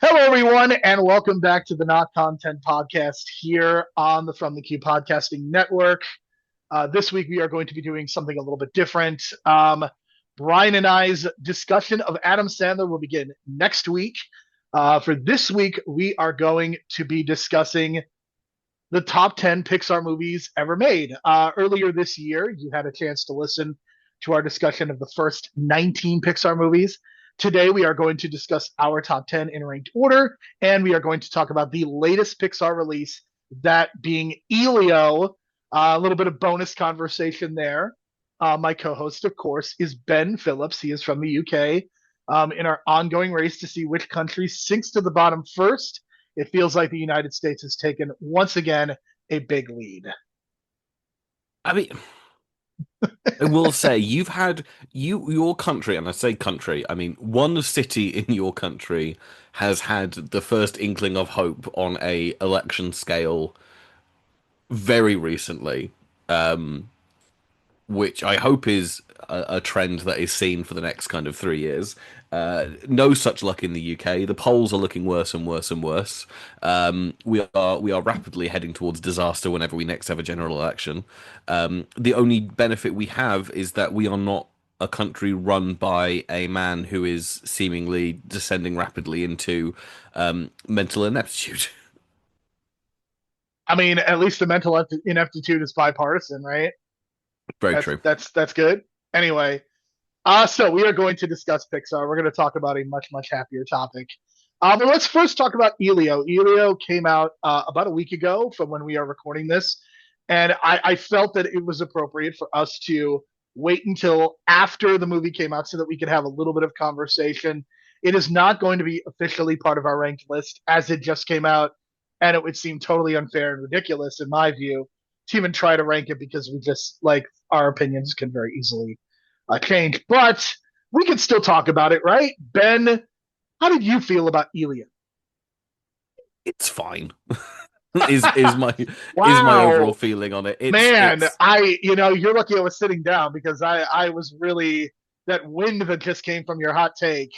Hello, everyone, and welcome back to the Not Content Podcast here on the From the Queue Podcasting Network. This week, we are going to be doing something a little bit different. Brian and I's discussion of Adam Sandler will begin next week. For this week, we are going to be discussing the top 10 Pixar movies ever made. Earlier this year, you had a chance to listen to our discussion of the first 19 Pixar movies. Today, we are going to discuss our top 10 in ranked order, and we are going to talk about the latest Pixar release, that being Elio. A little bit of bonus conversation there. My co host, of course, is Ben Phillips. He is from the UK. In our ongoing race to see which country sinks to the bottom first, it feels like the United States has taken, once again, a big lead. I mean, I will say you've had your country, and I say country, I mean one city in your country has had the first inkling of hope on a election scale very recently, which I hope is a trend that is seen for the next kind of 3 years. No such luck in the UK. The polls are looking worse and worse and worse. We are rapidly heading towards disaster whenever we next have a general election. The only benefit we have is that we are not a country run by a man who is seemingly descending rapidly into mental ineptitude. I mean, at least the mental ineptitude is bipartisan, right? Very That's true. that's that's good. Anyway, so we are going to discuss Pixar. We're going to talk about a much happier topic. But let's first talk about Elio. Elio came out about a week ago from when we are recording this, and I felt that it was appropriate for us to wait until after the movie came out so that we could have a little bit of conversation. It is not going to be officially part of our ranked list as it just came out, and it would seem totally unfair and ridiculous, in my view, to even try to rank it because we just like our opinions can very easily change. But we can still talk about it, right? Ben, how did you feel about Elio? It's fine. Is my overall Wow, feeling on it. It's man, it's you're lucky I was sitting down because I was really that wind that just came from your hot take.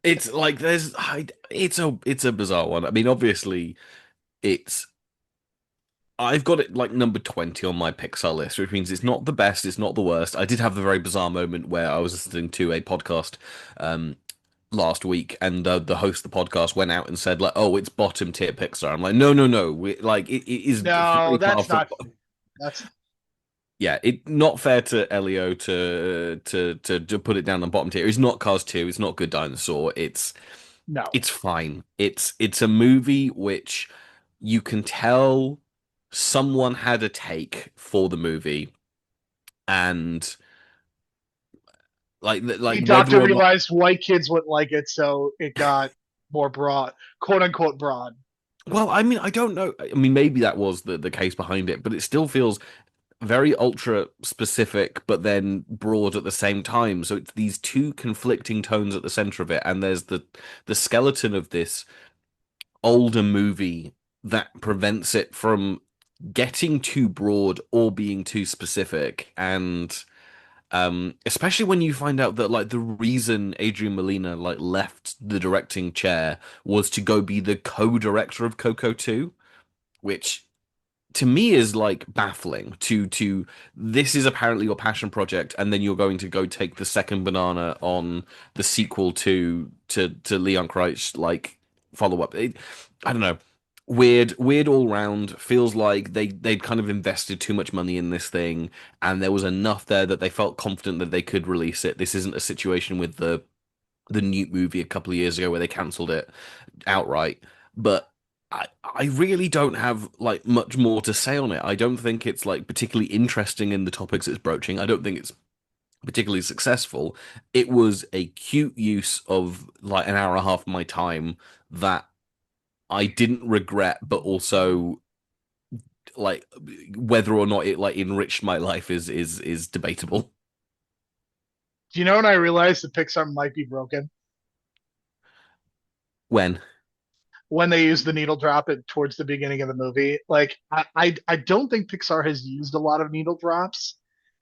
It's like it's a bizarre one. I mean, obviously, it's I've got it like number 20 on my Pixar list, which means it's not the best, it's not the worst. I did have the very bizarre moment where I was listening to a podcast um last week, and the host of the podcast went out and said like, "Oh, it's bottom tier Pixar." I'm like, "No, no, no. It is No, very far that's from." not. That's Yeah, it not fair to Elio to put it down on bottom tier. It's not Cars 2, it's not Good Dinosaur. no. It's fine. It's a movie which you can tell someone had a take for the movie, and like The whether doctor or not, realized white kids wouldn't like it, so it got more broad, quote unquote broad. well, I mean, I don't know. I mean, maybe that was the case behind it, but it still feels very ultra specific, but then broad at the same time. So it's these two conflicting tones at the center of it, and there's the skeleton of this older movie that prevents it from getting too broad or being too specific. And especially when you find out that like the reason Adrian Molina like left the directing chair was to go be the co-director of Coco 2, which to me is like baffling to this is apparently your passion project, and then you're going to go take the second banana on the sequel to Leon Kreitz like follow up. I don't know. Weird all round. Feels like they'd kind of invested too much money in this thing, and there was enough there that they felt confident that they could release it. This isn't a situation with the Newt movie a couple of years ago where they cancelled it outright. But I really don't have like much more to say on it. I don't think it's like particularly interesting in the topics it's broaching. I don't think it's particularly successful. It was a cute use of like an hour and a half of my time that I didn't regret, but also like whether or not it like enriched my life is debatable. Do you know when I realized that Pixar might be broken? When When they use the needle drop it towards the beginning of the movie. Like I don't think Pixar has used a lot of needle drops,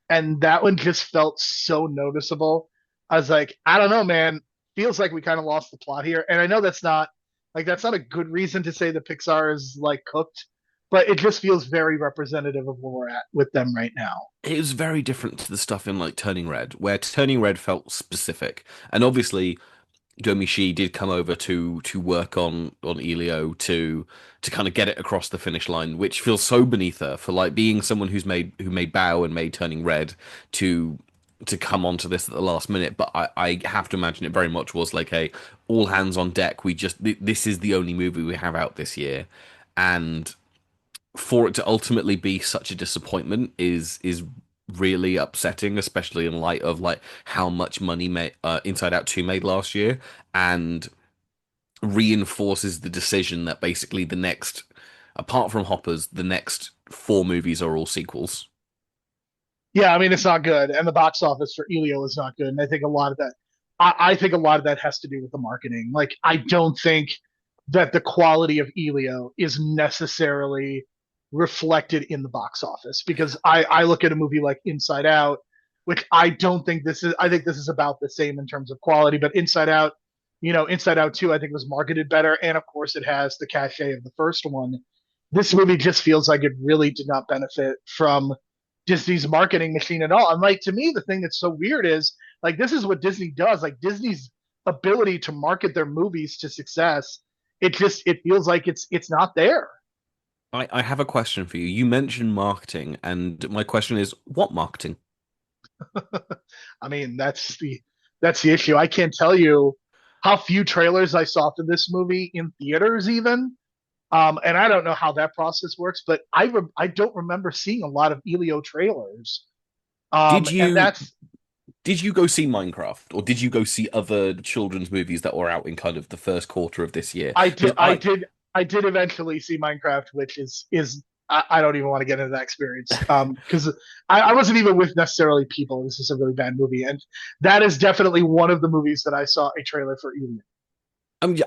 and that one just felt so noticeable. I was like, I don't know, man. feels like we kind of lost the plot here. And I know that's not a good reason to say that Pixar is like cooked, but it just feels very representative of where we're at with them right now. It was very different to the stuff in like Turning Red, where Turning Red felt specific. And obviously Domi Shi did come over to work on Elio to kind of get it across the finish line, which feels so beneath her for like being someone who made Bow and made Turning Red to to come onto this at the last minute. But I have to imagine it very much was like a all hands on deck. This is the only movie we have out this year, and for it to ultimately be such a disappointment is really upsetting, especially in light of like how much money Inside Out 2 made last year, and reinforces the decision that basically the next, apart from Hoppers, the next four movies are all sequels. Yeah, I mean it's not good, and the box office for Elio is not good, and I think a lot of that, I think a lot of that has to do with the marketing. Like, I don't think that the quality of Elio is necessarily reflected in the box office because I look at a movie like Inside Out, which I don't think this is. I think this is about the same in terms of quality, but Inside Out, Inside Out 2, I think was marketed better, and of course it has the cachet of the first one. This movie just feels like it really did not benefit from Disney's marketing machine at all. And like to me, the thing that's so weird is like this is what Disney does. Like Disney's ability to market their movies to success, it feels like it's not there. I have a question for you. You mentioned marketing, and my question is, what marketing? I mean, that's the issue. I can't tell you how few trailers I saw for this movie in theaters even. And I don't know how that process works, but I don't remember seeing a lot of Elio trailers. Did And you that's did you go see Minecraft, or did you go see other children's movies that were out in kind of the first quarter of this year? I Because did I did I did eventually see Minecraft, which is I don't even want to get into that experience because I wasn't even with necessarily people. This is a really bad movie, and that is definitely one of the movies that I saw a trailer for. Alien.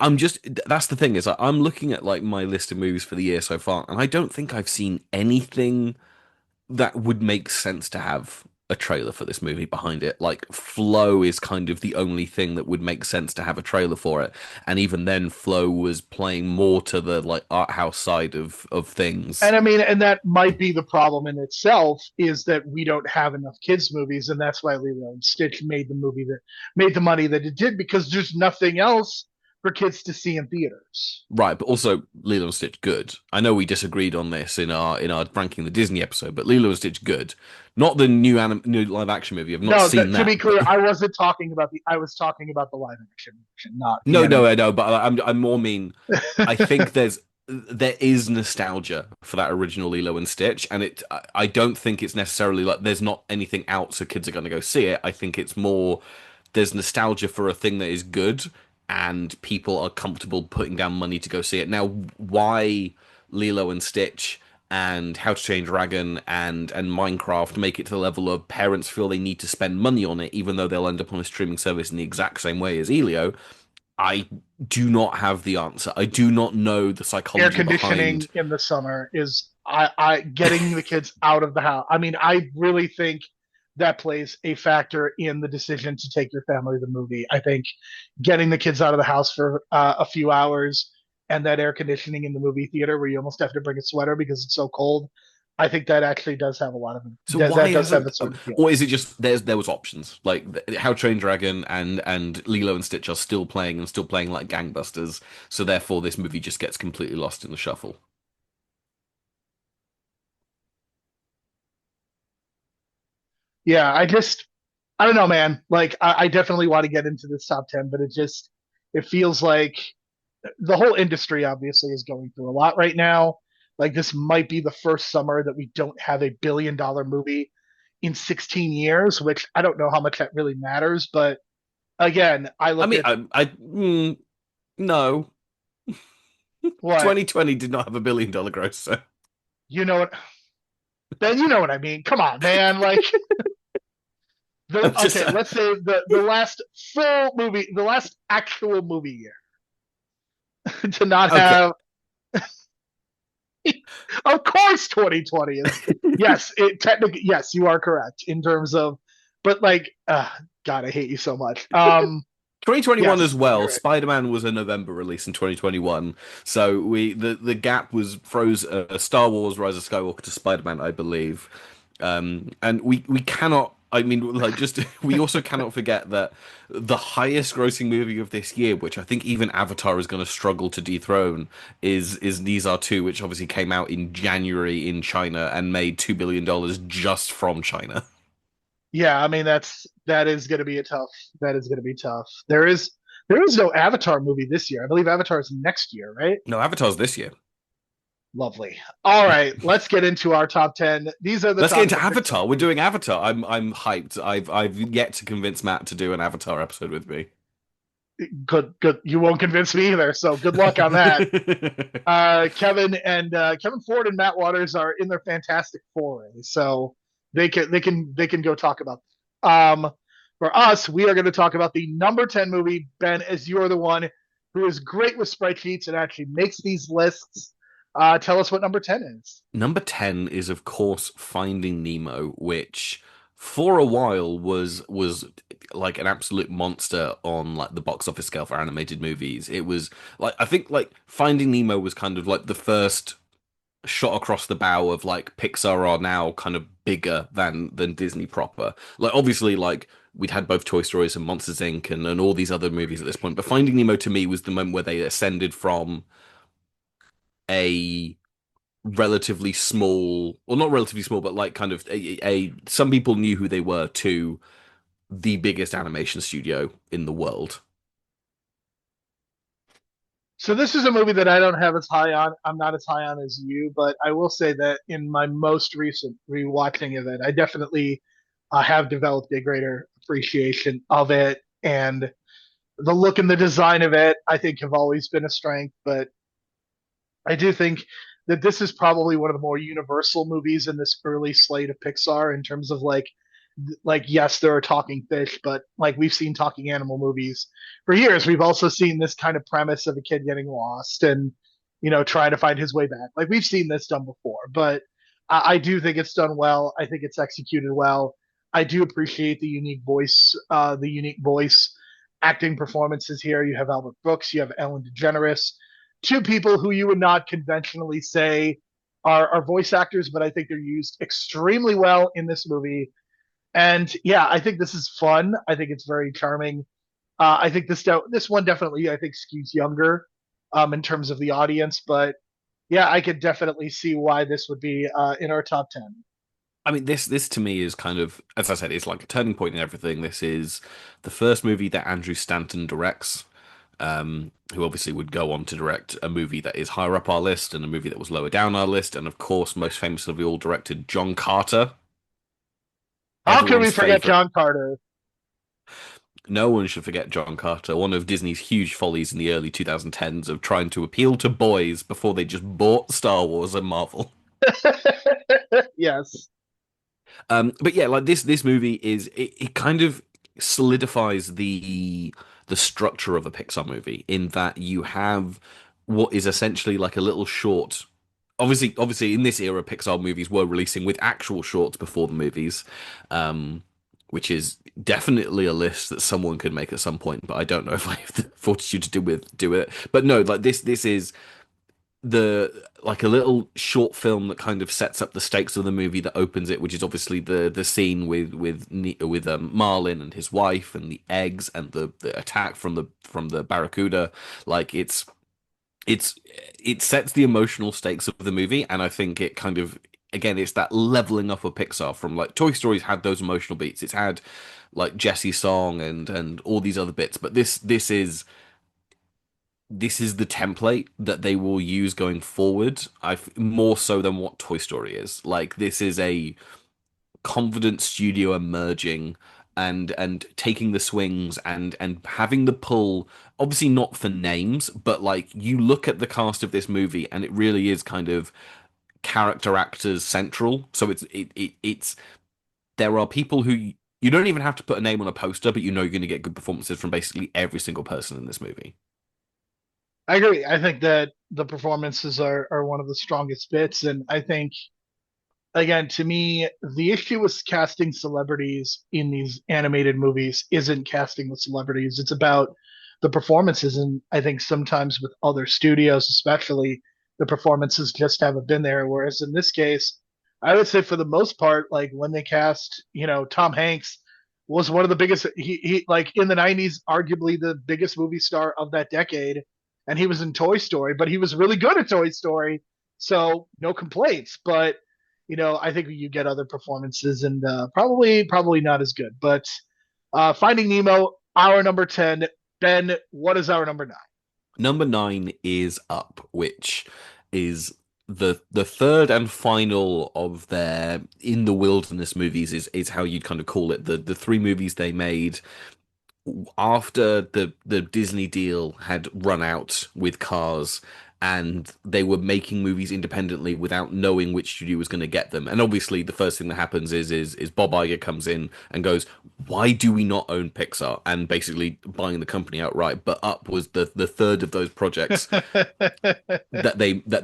I'm just that's the thing is I'm looking at like my list of movies for the year so far, and I don't think I've seen anything that would make sense to have a trailer for this movie behind it. Like Flow is kind of the only thing that would make sense to have a trailer for it, and even then, Flow was playing more to the like art house side of things. And I mean, and that might be the problem in itself is that we don't have enough kids movies, and that's why Lilo and Stitch made the money that it did because there's nothing else for kids to see in theaters. Right, but also Lilo and Stitch good. I know we disagreed on this in our ranking the Disney episode, but Lilo and Stitch good. Not the new live action movie. I've not No, seen to that, be but clear, I wasn't talking about the. I was talking about the live action version, not the no, no, animated. I know, but I'm more mean. I think there is nostalgia for that original Lilo and Stitch, and I don't think it's necessarily like there's not anything out, so kids are going to go see it. I think it's more there's nostalgia for a thing that is good, and people are comfortable putting down money to go see it. Now, why Lilo and Stitch and How to Train Your Dragon and Minecraft make it to the level of parents feel they need to spend money on it, even though they'll end up on a streaming service in the exact same way as Elio? I do not have the answer. I do not know the Air psychology behind. conditioning in the summer is I getting the kids out of the house. I mean, I really think that plays a factor in the decision to take your family to the movie. I think getting the kids out of the house for a few hours and that air conditioning in the movie theater where you almost have to bring a sweater because it's so cold. I think that actually does have a lot of So why that does have hasn't, a sort of appeal. or is it just there was options like How to Train Dragon and Lilo and Stitch are still playing and still playing like gangbusters, so therefore this movie just gets completely lost in the shuffle. Yeah, I don't know, man. Like I definitely want to get into this top 10, but it feels like the whole industry obviously is going through a lot right now. Like this might be the first summer that we don't have a $1 billion movie in 16 years, which I don't know how much that really matters. But again, I I look mean, at no, what 2020 did not have $1 billion gross. So you know what Ben, you know what I mean. Come on, man. Like I'm just okay, let's say the last full movie, the last actual movie year to not okay. have of course 2020 is yes, it technically yes, you are correct in terms of but like god, I hate you so much. 2021 as Yes, well. you're right. Spider-Man was a November release in 2021, so the gap was froze. Star Wars: Rise of Skywalker to Spider-Man, I believe, and we cannot. I mean, like, just we also cannot forget that the highest grossing movie of this year, which I think even Avatar is going to struggle to dethrone, is These Are Two, which obviously came out in January in China and made $2 billion just from China. Yeah, I mean that is going to be a tough. That is going to be tough. There is no Avatar movie this year. I believe Avatar is next year, right? No, Avatar's this year. Lovely. All right, let's get into our top 10. These are the Let's get top into 10 Pixar Avatar. We're movies. doing Avatar. I'm hyped. I've yet to convince Matt to do an Avatar episode with me. Good, good. You won't convince me either. So good luck on that. Kevin Ford and Matt Waters are in their Fantastic Four, so they can go talk about. Um, for us, we are going to talk about the number 10 movie. Ben, as you are the one who is great with spreadsheets and actually makes these lists. Tell us what number 10 is. Number 10 is of course Finding Nemo, which for a while was like an absolute monster on like the box office scale for animated movies. It was like I think like Finding Nemo was kind of like the first shot across the bow of like Pixar are now kind of bigger than Disney proper. Like obviously like we'd had both Toy Stories and Monsters Inc. and all these other movies at this point, but Finding Nemo to me was the moment where they ascended from a relatively small, or not relatively small, but like kind of a some people knew who they were to the biggest animation studio in the world. So this is a movie that I don't have as high on. I'm not as high on as you, but I will say that in my most recent rewatching of it, I definitely have developed a greater appreciation of it, and the look and the design of it, I think, have always been a strength. But I do think that this is probably one of the more universal movies in this early slate of Pixar in terms of like yes, there are talking fish, but like we've seen talking animal movies for years. We've also seen this kind of premise of a kid getting lost and trying to find his way back. Like we've seen this done before, but I do think it's done well. I think it's executed well. I do appreciate the unique voice acting performances here. You have Albert Brooks, you have Ellen DeGeneres, two people who you would not conventionally say are voice actors, but I think they're used extremely well in this movie. And yeah, I think this is fun. I think it's very charming. I think this one definitely I think skews younger in terms of the audience, but yeah, I could definitely see why this would be in our top 10. I mean, this to me is kind of, as I said, it's like a turning point in everything. This is the first movie that Andrew Stanton directs, who obviously would go on to direct a movie that is higher up our list and a movie that was lower down our list, and of course, most famously of all, directed John Carter, How can we everyone's forget favorite. John Carter? No one should forget John Carter, one of Disney's huge follies in the early 2010s of trying to appeal to boys before they just bought Star Wars and Marvel. Yes. But yeah, like this movie it kind of solidifies the structure of a Pixar movie in that you have what is essentially like a little short. Obviously, in this era, Pixar movies were releasing with actual shorts before the movies, which is definitely a list that someone could make at some point. But I don't know if I have the fortitude to do it. But no, like this is the like a little short film that kind of sets up the stakes of the movie that opens it, which is obviously the scene with Marlin and his wife and the eggs and the attack from the barracuda. Like it's it sets the emotional stakes of the movie, and I think it kind of again it's that leveling up of Pixar from like Toy Story's had those emotional beats. It's had like Jesse's song and all these other bits, but this is the template that they will use going forward. I more so than what Toy Story is. Like this is a confident studio emerging and taking the swings and having the pull. Obviously not for names, but like you look at the cast of this movie and it really is kind of character actors central. So it's there are people who you don't even have to put a name on a poster, but you know you're going to get good performances from basically every single person in this movie. I agree. I think that the performances are one of the strongest bits, and I think again, to me, the issue with casting celebrities in these animated movies isn't casting the celebrities. It's about the performances. And I think sometimes with other studios, especially, the performances just haven't been there. Whereas in this case, I would say for the most part, like when they cast, Tom Hanks was one of the biggest, he like in the 90s, arguably the biggest movie star of that decade. And he was in Toy Story, but he was really good at Toy Story. So no complaints. But I think you get other performances and probably not as good. But Finding Nemo, our number 10. Ben, what is our number 9? Number nine is Up, which is the third and final of their In the Wilderness movies is how you'd kind of call it. The three movies they made after the Disney deal had run out with Cars, and they were making movies independently without knowing which studio was going to get them. And obviously the first thing that happens is Bob Iger comes in and goes, why do we not own Pixar? And basically buying the company outright. But Up was the third of those projects that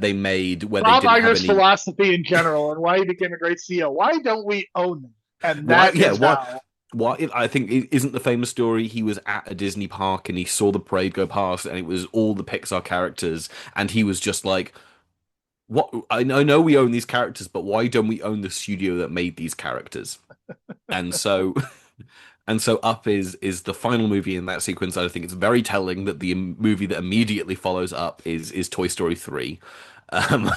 they made where they Bob didn't have Iger's any. philosophy in general and why he became a great CEO. Why don't we own them? And Why? that Yeah. is Why? how. Why? I think it isn't the famous story. He was at a Disney park and he saw the parade go past, and it was all the Pixar characters, and he was just like, "What? I know we own these characters, but why don't we own the studio that made these characters?" And so, and so, Up is the final movie in that sequence. I think it's very telling that the movie that immediately follows Up is Toy Story 3, um,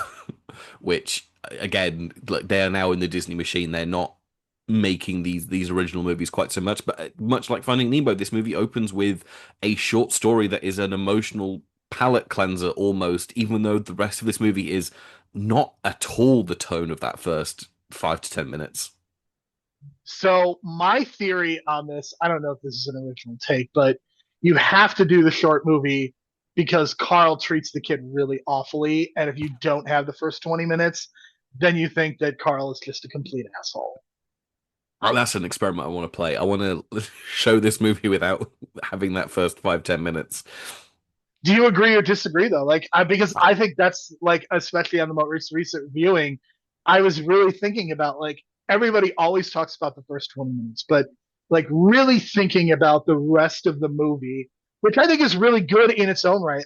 which again, like they are now in the Disney machine. They're not making these original movies quite so much. But much like Finding Nemo, this movie opens with a short story that is an emotional palate cleanser almost, even though the rest of this movie is not at all the tone of that first 5 to 10 minutes. So my theory on this, I don't know if this is an original take, but you have to do the short movie because Carl treats the kid really awfully. And if you don't have the first 20 minutes, then you think that Carl is just a complete asshole. Oh, that's an experiment I want to play. I want to show this movie without having that first 5 to 10 minutes. Do you agree or disagree though? Because I think that's like, especially on the most recent viewing, I was really thinking about like everybody always talks about the first 20 minutes, but like really thinking about the rest of the movie, which I think is really good in its own right.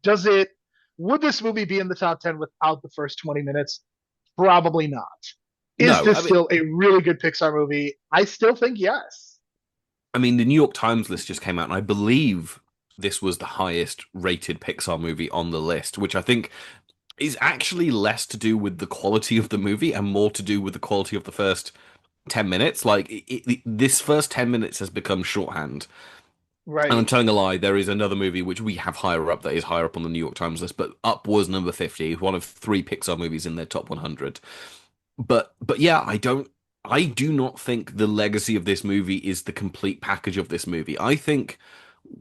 Does it, would this movie be in the top 10 without the first 20 minutes? Probably not. Is No, this still a really good Pixar movie? I still think yes. I mean, the New York Times list just came out, and I believe this was the highest rated Pixar movie on the list, which I think is actually less to do with the quality of the movie and more to do with the quality of the first 10 minutes. Like, this first 10 minutes has become shorthand. And I'm Right. telling a lie, there is another movie which we have higher up that is higher up on the New York Times list, but Up was number 50, one of three Pixar movies in their top 100. But yeah, I do not think the legacy of this movie is the complete package of this movie. I think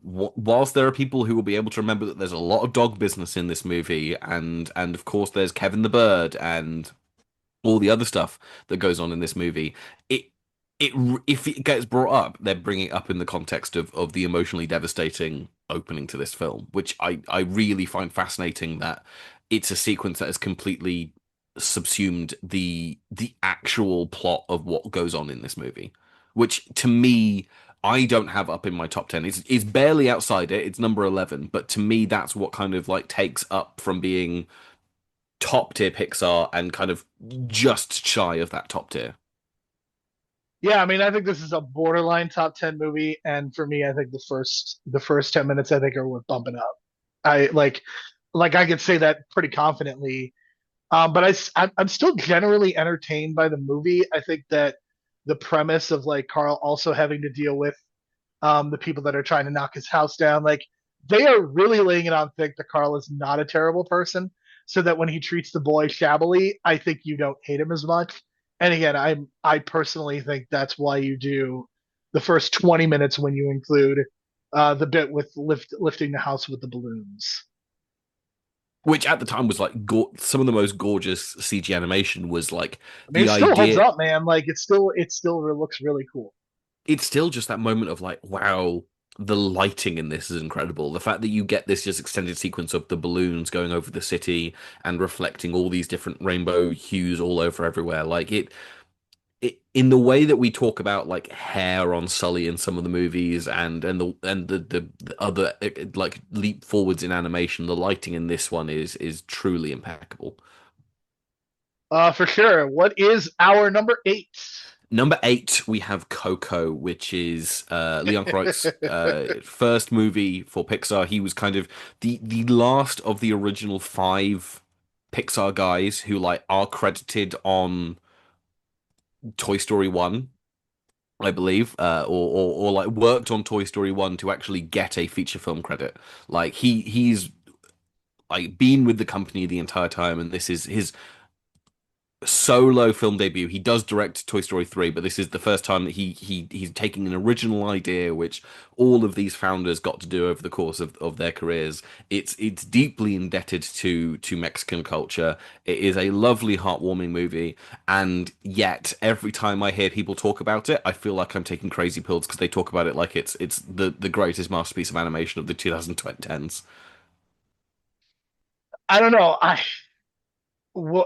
whilst there are people who will be able to remember that there's a lot of dog business in this movie, and of course there's Kevin the Bird and all the other stuff that goes on in this movie, it it if it gets brought up, they're bringing it up in the context of the emotionally devastating opening to this film, which I really find fascinating that it's a sequence that has completely subsumed the actual plot of what goes on in this movie, which to me I don't have up in my top 10. It's barely outside it. It's number 11, but to me that's what kind of like takes Up from being top tier Pixar and kind of just shy of that top tier. Yeah, I mean, I think this is a borderline top 10 movie, and for me, I think the first 10 minutes I think are worth bumping up. I like I could say that pretty confidently. But I'm still generally entertained by the movie. I think that the premise of like Carl also having to deal with the people that are trying to knock his house down, like they are really laying it on thick that Carl is not a terrible person, so that when he treats the boy shabbily, I think you don't hate him as much. And again, I personally think that's why you do the first 20 minutes when you include the bit with lifting the house with the balloons. Which at the time was like some of the most gorgeous CG animation was like I mean, it the still holds idea. up, man. Like it still looks really cool. It's still just that moment of like, wow, The lighting in this is incredible. The fact that you get this just extended sequence of the balloons going over the city and reflecting all these different rainbow hues all over everywhere, like it in the way that we talk about like hair on Sully in some of the movies and the other like leap forwards in animation, the lighting in this one is truly impeccable. For sure. What is our number eight? Number eight, we have Coco, which is Leon Kreutz's first movie for Pixar. He was kind of the last of the original five Pixar guys who like are credited on Toy Story 1, I believe, or like worked on Toy Story 1 to actually get a feature film credit. Like he's like been with the company the entire time, and this is his solo film debut. He does direct Toy Story 3, but this is the first time that he's taking an original idea which all of these founders got to do over the course of their careers. It's deeply indebted to Mexican culture. It is a lovely, heartwarming movie, and yet every time I hear people talk about it, I feel like I'm taking crazy pills because they talk about it like it's the greatest masterpiece of animation of the 2010s. I don't know.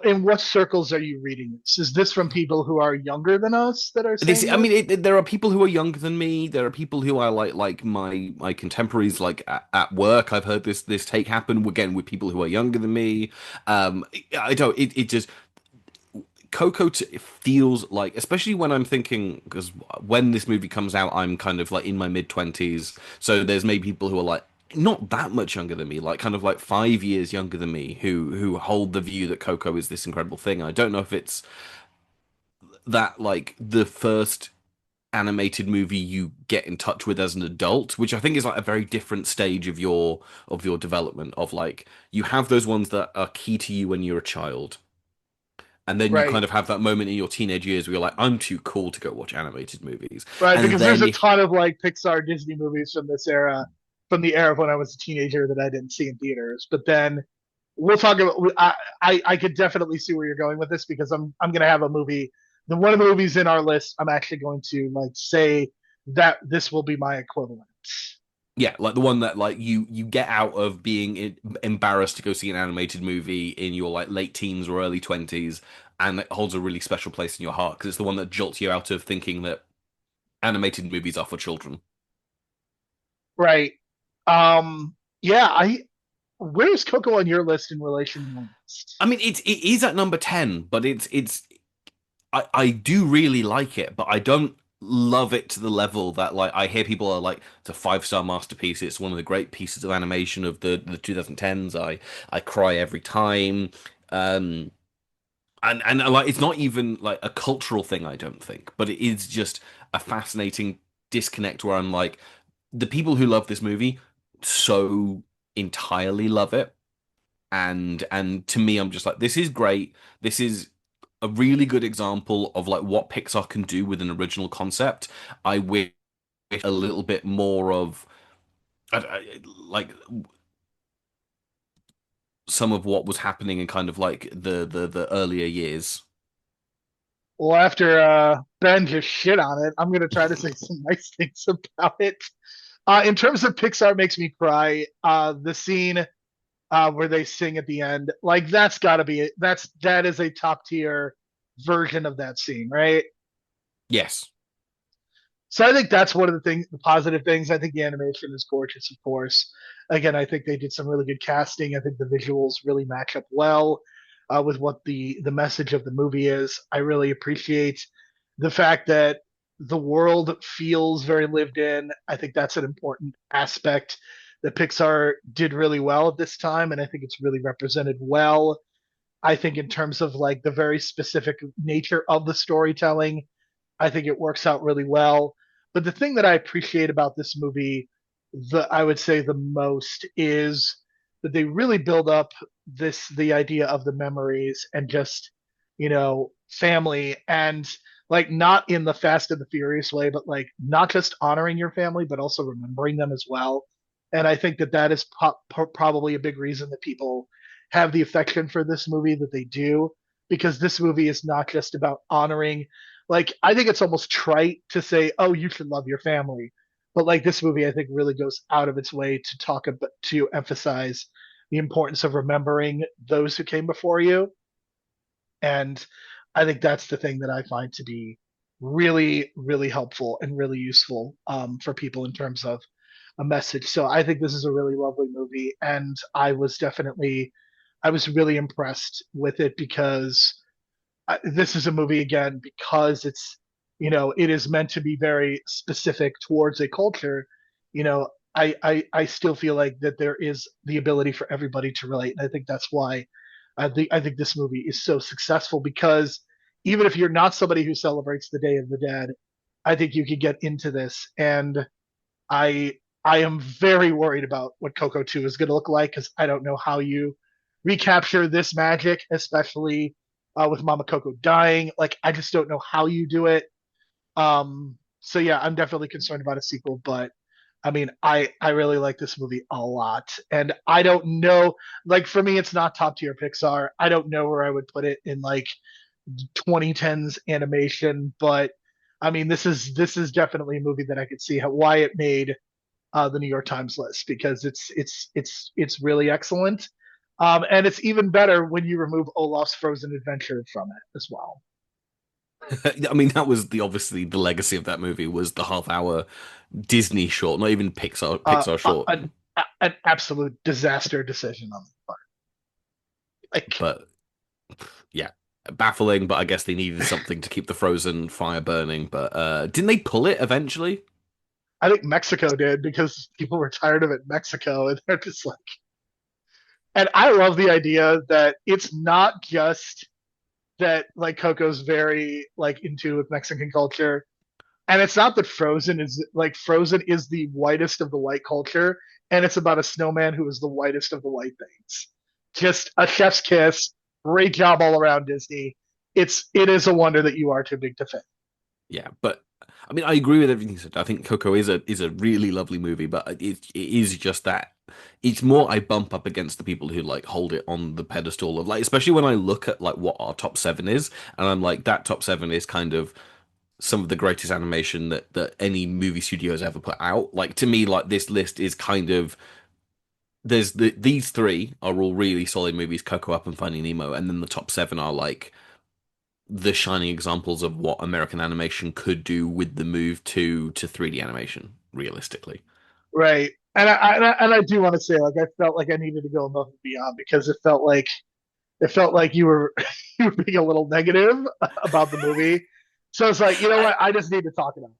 In what circles are you reading this? Is this from people who are younger than us that are This, saying I mean, this? there are people who are younger than me. There are people who are like my contemporaries, like at work. I've heard this take happen again with people who are younger than me. I don't. It just Coco feels like, especially when I'm thinking, because when this movie comes out, I'm kind of like in my mid 20s. So there's maybe people who are like not that much younger than me, like kind of like 5 years younger than me, who hold the view that Coco is this incredible thing. I don't know if it's that like the first animated movie you get in touch with as an adult, which I think is like a very different stage of your development of like you have those ones that are key to you when you're a child. And then you Right. kind of have that moment in your teenage years where you're like, I'm too cool to go watch animated movies. Right, And because there's then a if ton of like Pixar Disney movies from this era, from the era of when I was a teenager that I didn't see in theaters. But then we'll talk about. I could definitely see where you're going with this because I'm gonna have a movie. The one of the movies in our list, I'm actually going to like say that this will be my equivalent. yeah, like the one that like you get out of being embarrassed to go see an animated movie in your like late teens or early 20s, and it holds a really special place in your heart because it's the one that jolts you out of thinking that animated movies are for children. Right. Yeah. Where's Coco on your list in relation to my list? I mean, it is at number 10, but it's I do really like it, but I don't love it to the level that like I hear people are like it's a five-star masterpiece. It's one of the great pieces of animation of the 2010s. I cry every time. Um and like it's not even like a cultural thing, I don't think, but it is just a fascinating disconnect where I'm like the people who love this movie so entirely love it, and to me I'm just like this is great. This is a really good example of like what Pixar can do with an original concept. I wish a little bit more of like some of what was happening in kind of like the earlier years. Well, after Ben just shit on it, I'm gonna try to say some nice things about it. In terms of Pixar makes me cry, the scene where they sing at the end, like that is a top tier version of that scene, right? Yes. So I think that's one of the things, the positive things. I think the animation is gorgeous, of course. Again, I think they did some really good casting. I think the visuals really match up well with what the message of the movie is. I really appreciate the fact that the world feels very lived in. I think that's an important aspect that Pixar did really well at this time, and I think it's really represented well. I think in terms of like the very specific nature of the storytelling, I think it works out really well. But the thing that I appreciate about this movie, I would say the most, is that they really build up the idea of the memories and just family, and like not in the Fast and the Furious way, but like not just honoring your family, but also remembering them as well. And I think that that is probably a big reason that people have the affection for this movie that they do, because this movie is not just about honoring. Like, I think it's almost trite to say, oh, you should love your family. But like this movie, I think really goes out of its way to talk about to emphasize the importance of remembering those who came before you. And I think that's the thing that I find to be really, really helpful and really useful for people in terms of a message. So I think this is a really lovely movie, and I was really impressed with it because this is a movie again because it is meant to be very specific towards a culture. I still feel like that there is the ability for everybody to relate, and I think that's why I think this movie is so successful because even if you're not somebody who celebrates the Day of the Dead, I think you could get into this. And I I am very worried about what Coco 2 is going to look like because I don't know how you recapture this magic, especially with Mama Coco dying. Like I just don't know how you do it. So yeah, I'm definitely concerned about a sequel, but I mean, I really like this movie a lot, and I don't know. Like for me, it's not top tier Pixar. I don't know where I would put it in like 2010s animation, but I mean, this is definitely a movie that I could see why it made the New York Times list because it's really excellent, and it's even better when you remove Olaf's Frozen Adventure from it as well. I mean, that was the obviously the legacy of that movie was the half-hour Disney short, not even Uh, Pixar uh, short. an, an absolute disaster decision on the part. Like But yeah, baffling. But I guess they needed something to keep the frozen fire burning. But didn't they pull it eventually? I think Mexico did because people were tired of it in Mexico, and they're just like. And I love the idea that it's not just that like Coco's very like into with Mexican culture. And it's not that Frozen is the whitest of the white culture, and it's about a snowman who is the whitest of the white things. Just a chef's kiss. Great job all around, Disney. It is a wonder that you are too big to fail. Yeah, but I mean, I agree with everything you said. I think Coco is a really lovely movie, but it is just that it's more I bump up against the people who like hold it on the pedestal of like, especially when I look at like what our top seven is, and I'm like that top seven is kind of some of the greatest animation that any movie studio has ever put out. Like to me, like this list is kind of these three are all really solid movies, Coco Up and Finding Nemo, and then the top seven are like the shining examples of what American animation could do with the move to 3D animation, realistically. Right. And I do want to say, like, I felt like I needed to go above and beyond because it felt like you were you were being a little negative about the movie. So it's like, you know I, what? I just need to talk about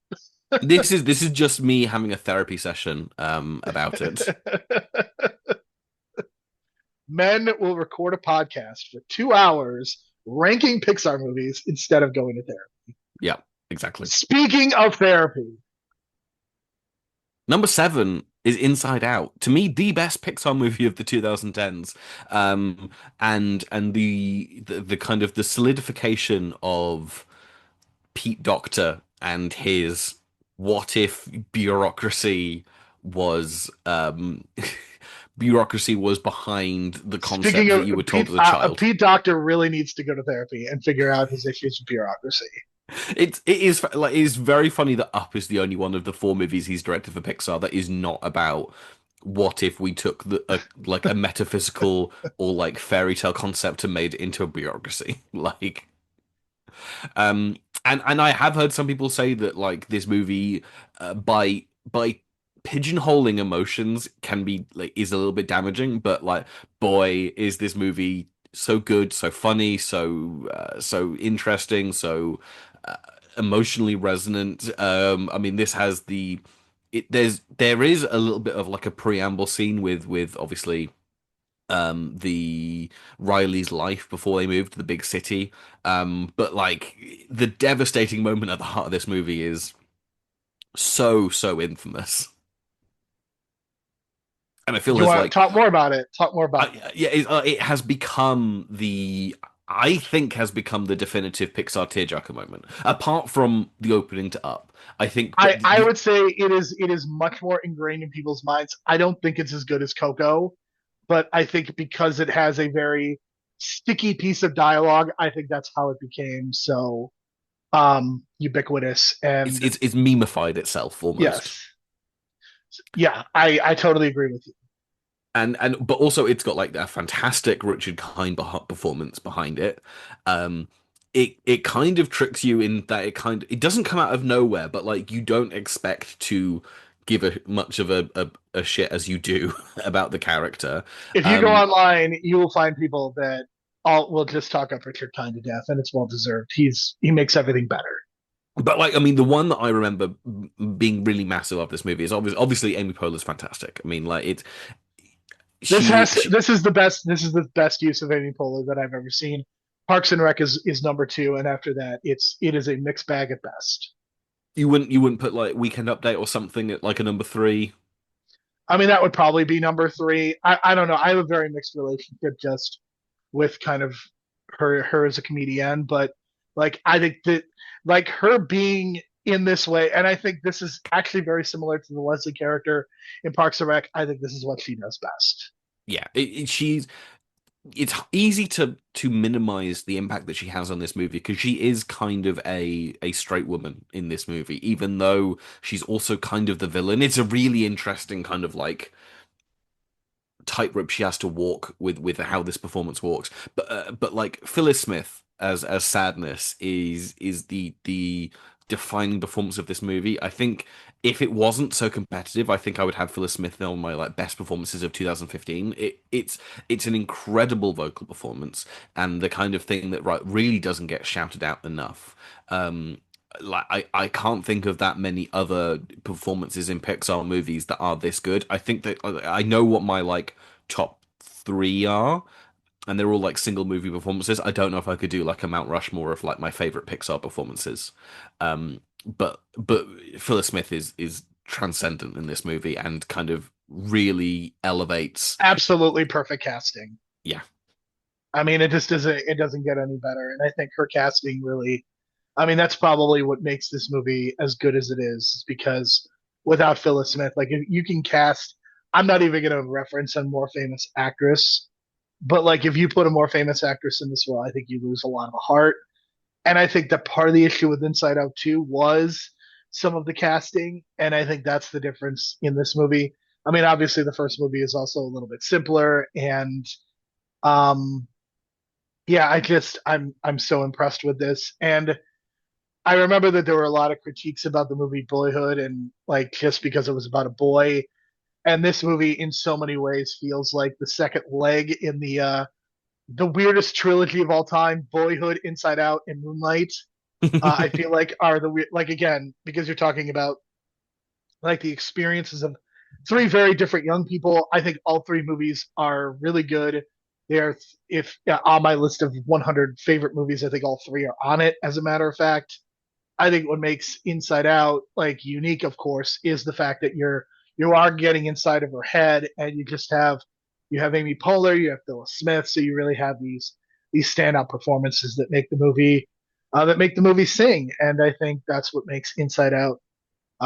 this is just me having a therapy session about it. it. Men will record a podcast for 2 hours ranking Pixar movies instead of going to therapy. Yeah, exactly. Speaking of therapy, Number seven is Inside Out. To me, the best Pixar movie of the 2010s. And the kind of the solidification of Pete Docter and his what if bureaucracy was behind the speaking concept that of you were told Pete, as a child. Pete Doctor really needs to go to therapy and figure out his issues with bureaucracy. It is very funny that Up is the only one of the four movies he's directed for Pixar that is not about what if we took like a metaphysical or like fairy tale concept and made it into a bureaucracy. Like and I have heard some people say that like this movie by pigeonholing emotions can be like is a little bit damaging, but like boy is this movie so good, so funny, so interesting, so uh, emotionally resonant. I mean, this has there is a little bit of like a preamble scene with obviously the Riley's life before they moved to the big city. But like the devastating moment at the heart of this movie is so infamous. And I Do feel you as want to like talk more about it? Talk more about it. yeah, it has become I think has become the definitive Pixar tearjerker moment. Apart from the opening to Up, I think, I, but I would say it is much more ingrained in people's minds. I don't think it's as good as Coco, but I think because it has a very sticky piece of dialogue, I think that's how it became so ubiquitous. it's And it's it's memeified itself almost. yes, Yeah, I totally agree with you. And but also it's got like a fantastic Richard Kind performance behind it. Um, it kind of tricks you in that it doesn't come out of nowhere, but like you don't expect to give a much of a shit as you do about the character. If you go Um, online, you will find people that all will just talk up Richard Kind to death, and it's well deserved. He makes everything better. but like I mean, the one that I remember being really massive of this movie is obviously Amy Poehler's fantastic. I mean, like it's she This is the best use of Amy Poehler that I've ever seen. Parks and Rec is number two, and after that, it is a mixed bag at best. you wouldn't put like Weekend Update or something at like a number three. I mean, that would probably be number three. I don't know. I have a very mixed relationship just with kind of her as a comedian, but like I think that like her being in this way, and I think this is actually very similar to the Leslie character in Parks and Rec. I think this is what she does best. Yeah, it's easy to minimize the impact that she has on this movie because she is kind of a straight woman in this movie, even though she's also kind of the villain. It's a really interesting kind of like tightrope she has to walk with how this performance walks. But like Phyllis Smith as Sadness is the defining performance of this movie. I think if it wasn't so competitive, I think I would have Phyllis Smith on my like best performances of 2015. It's an incredible vocal performance and the kind of thing that really doesn't get shouted out enough. Like I can't think of that many other performances in Pixar movies that are this good. I think that I know what my like top three are, and they're all like single movie performances. I don't know if I could do like a Mount Rushmore of like my favorite Pixar performances. But Phyllis Smith is transcendent in this movie and kind of really elevates. Absolutely perfect casting. Yeah, I mean, it doesn't get any better, and I think her casting really. I mean, that's probably what makes this movie as good as it is because without Phyllis Smith, like if you can cast, I'm not even going to reference a more famous actress, but like if you put a more famous actress in this role, I think you lose a lot of the heart. And I think that part of the issue with Inside Out 2 was some of the casting, and I think that's the difference in this movie. I mean, obviously the first movie is also a little bit simpler, and um, yeah, I'm so impressed with this, and I remember that there were a lot of critiques about the movie Boyhood, and like just because it was about a boy, and this movie in so many ways feels like the second leg in the weirdest trilogy of all time: Boyhood, Inside Out, and Moonlight. I feel like are the like again because you're talking about like the experiences of three very different young people. I think all three movies are really good. They're if yeah, on my list of 100 favorite movies, I think all three are on it. As a matter of fact, I think what makes Inside Out like unique, of course, is the fact that you are getting inside of her head, and you have Amy Poehler, you have Phyllis Smith, so you really have these standout performances that make the movie sing, and I think that's what makes Inside Out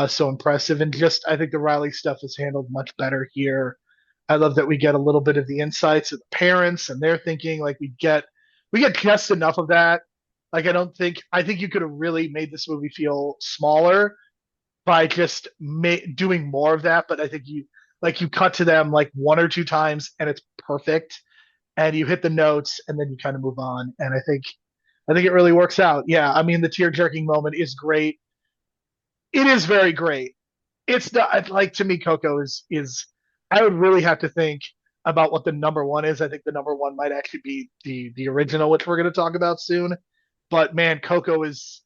so impressive. And just I think the Riley stuff is handled much better here. I love that we get a little bit of the insights of the parents and their thinking. Like we get just enough of that. Like I think you could have really made this movie feel smaller by just doing more of that. But I think you cut to them like one or two times and it's perfect, and you hit the notes and then you kind of move on. And I think it really works out. Yeah, I mean the tear jerking moment is great. It is very great. It's not like to me Coco is I would really have to think about what the number one is. I think the number one might actually be the original, which we're going to talk about soon. But man, Coco's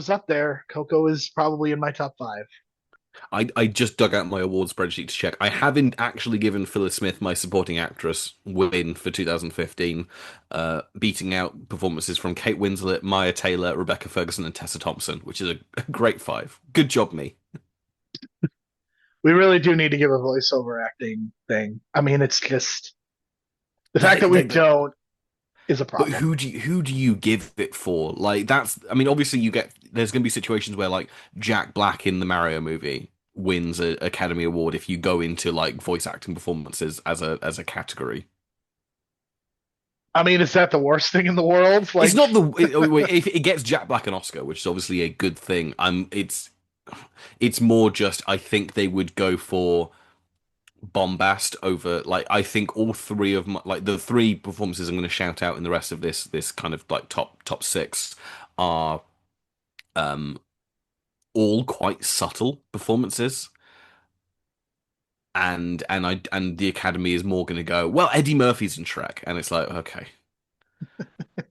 up there. Coco is probably in my top five. I just dug out my award spreadsheet to check. I haven't actually given Phyllis Smith my supporting actress win for 2015, beating out performances from Kate Winslet, Maya Taylor, Rebecca Ferguson, and Tessa Thompson, which is a great five. Good job, me. We really do need to give a voiceover acting thing. I mean, it's just the fact They, that we they, don't is a but problem. who do you give it for? Like that's I mean, obviously there's going to be situations where like Jack Black in the Mario movie wins an Academy Award if you go into like voice acting performances as a category. I mean, is that the worst thing in the world? It's Like, not if it gets Jack Black an Oscar, which is obviously a good thing. It's it's more just I think they would go for bombast over like I think all three of my like the three performances I'm going to shout out in the rest of this kind of like top six are um all quite subtle performances and the Academy is more going to go well Eddie Murphy's in Shrek and it's like okay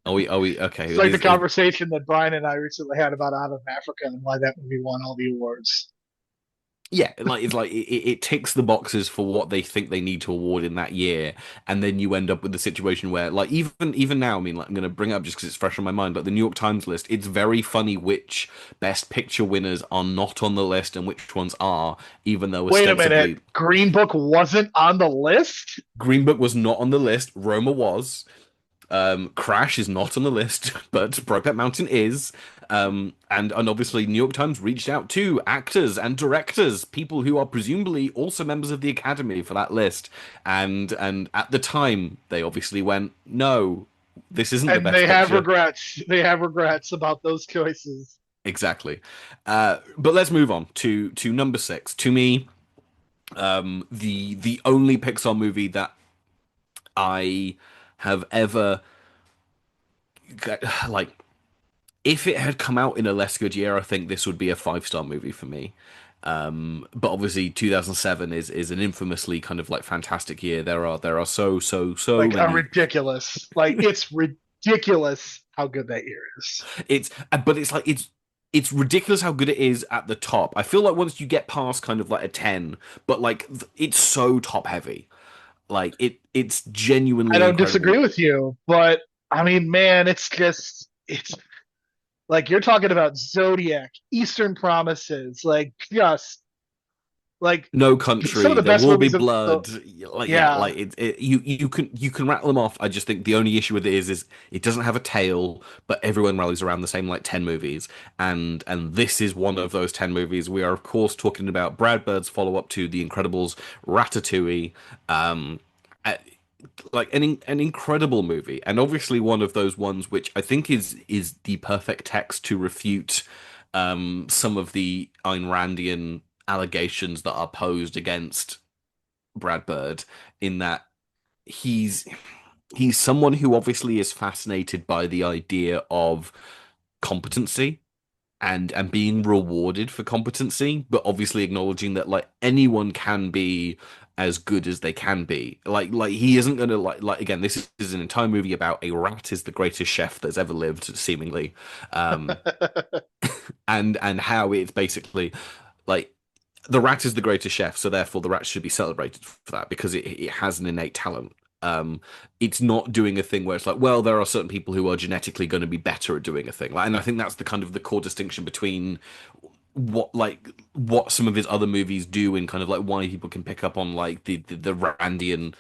are we okay It's like the conversation that Brian and I recently had about Out of Africa and why that movie won all the awards. yeah, like it's like it ticks the boxes for what they think they need to award in that year, and then you end up with the situation where, like, even now, I mean, like, I'm gonna bring it up just because it's fresh on my mind. Like the New York Times list, it's very funny which Best Picture winners are not on the list and which ones are, even though Wait a minute, ostensibly Green Book wasn't on the list? Green Book was not on the list, Roma was. Crash is not on the list, but Brokeback Mountain is. And obviously New York Times reached out to actors and directors, people who are presumably also members of the Academy for that list. And at the time, they obviously went, no, this isn't the And best they have picture. regrets. They have regrets about those choices. Exactly. But let's move on to number six. To me, the only Pixar movie that I have ever like if it had come out in a less good year, I think this would be a five-star movie for me. But obviously 2007 is an infamously kind of like fantastic year. There are so Like a many. ridiculous. Like it's ridiculous how good that year is. But it's like it's ridiculous how good it is at the top. I feel like once you get past kind of like a 10, but like it's so top heavy. Like it's I genuinely don't disagree incredible. with you, but I mean, man, it's like you're talking about Zodiac, Eastern Promises, like just like No some of Country, the There best Will Be movies of the Blood. Like yeah, yeah. like you can rattle them off. I just think the only issue with it is it doesn't have a tail, but everyone rallies around the same like 10 movies, and this is one of those 10 movies. We are of course talking about Brad Bird's follow up to The Incredibles, Ratatouille. Um, uh, like an incredible movie, and obviously one of those ones which I think is the perfect text to refute some of the Ayn Randian allegations that are posed against Brad Bird in that he's he's someone who obviously is fascinated by the idea of competency and being rewarded for competency, but obviously acknowledging that like anyone can be as good as they can be. Like he isn't gonna like again, this is an entire movie about a rat is the greatest chef that's ever lived, seemingly. Um and how it's basically like the rat is the greatest chef, so therefore the rat should be celebrated for that because it has an innate talent. It's not doing a thing where it's like, well, there are certain people who are genetically going to be better at doing a thing. Like, and I think that's the kind of the core distinction between what some of his other movies do and kind of like why people can pick up on like the Randian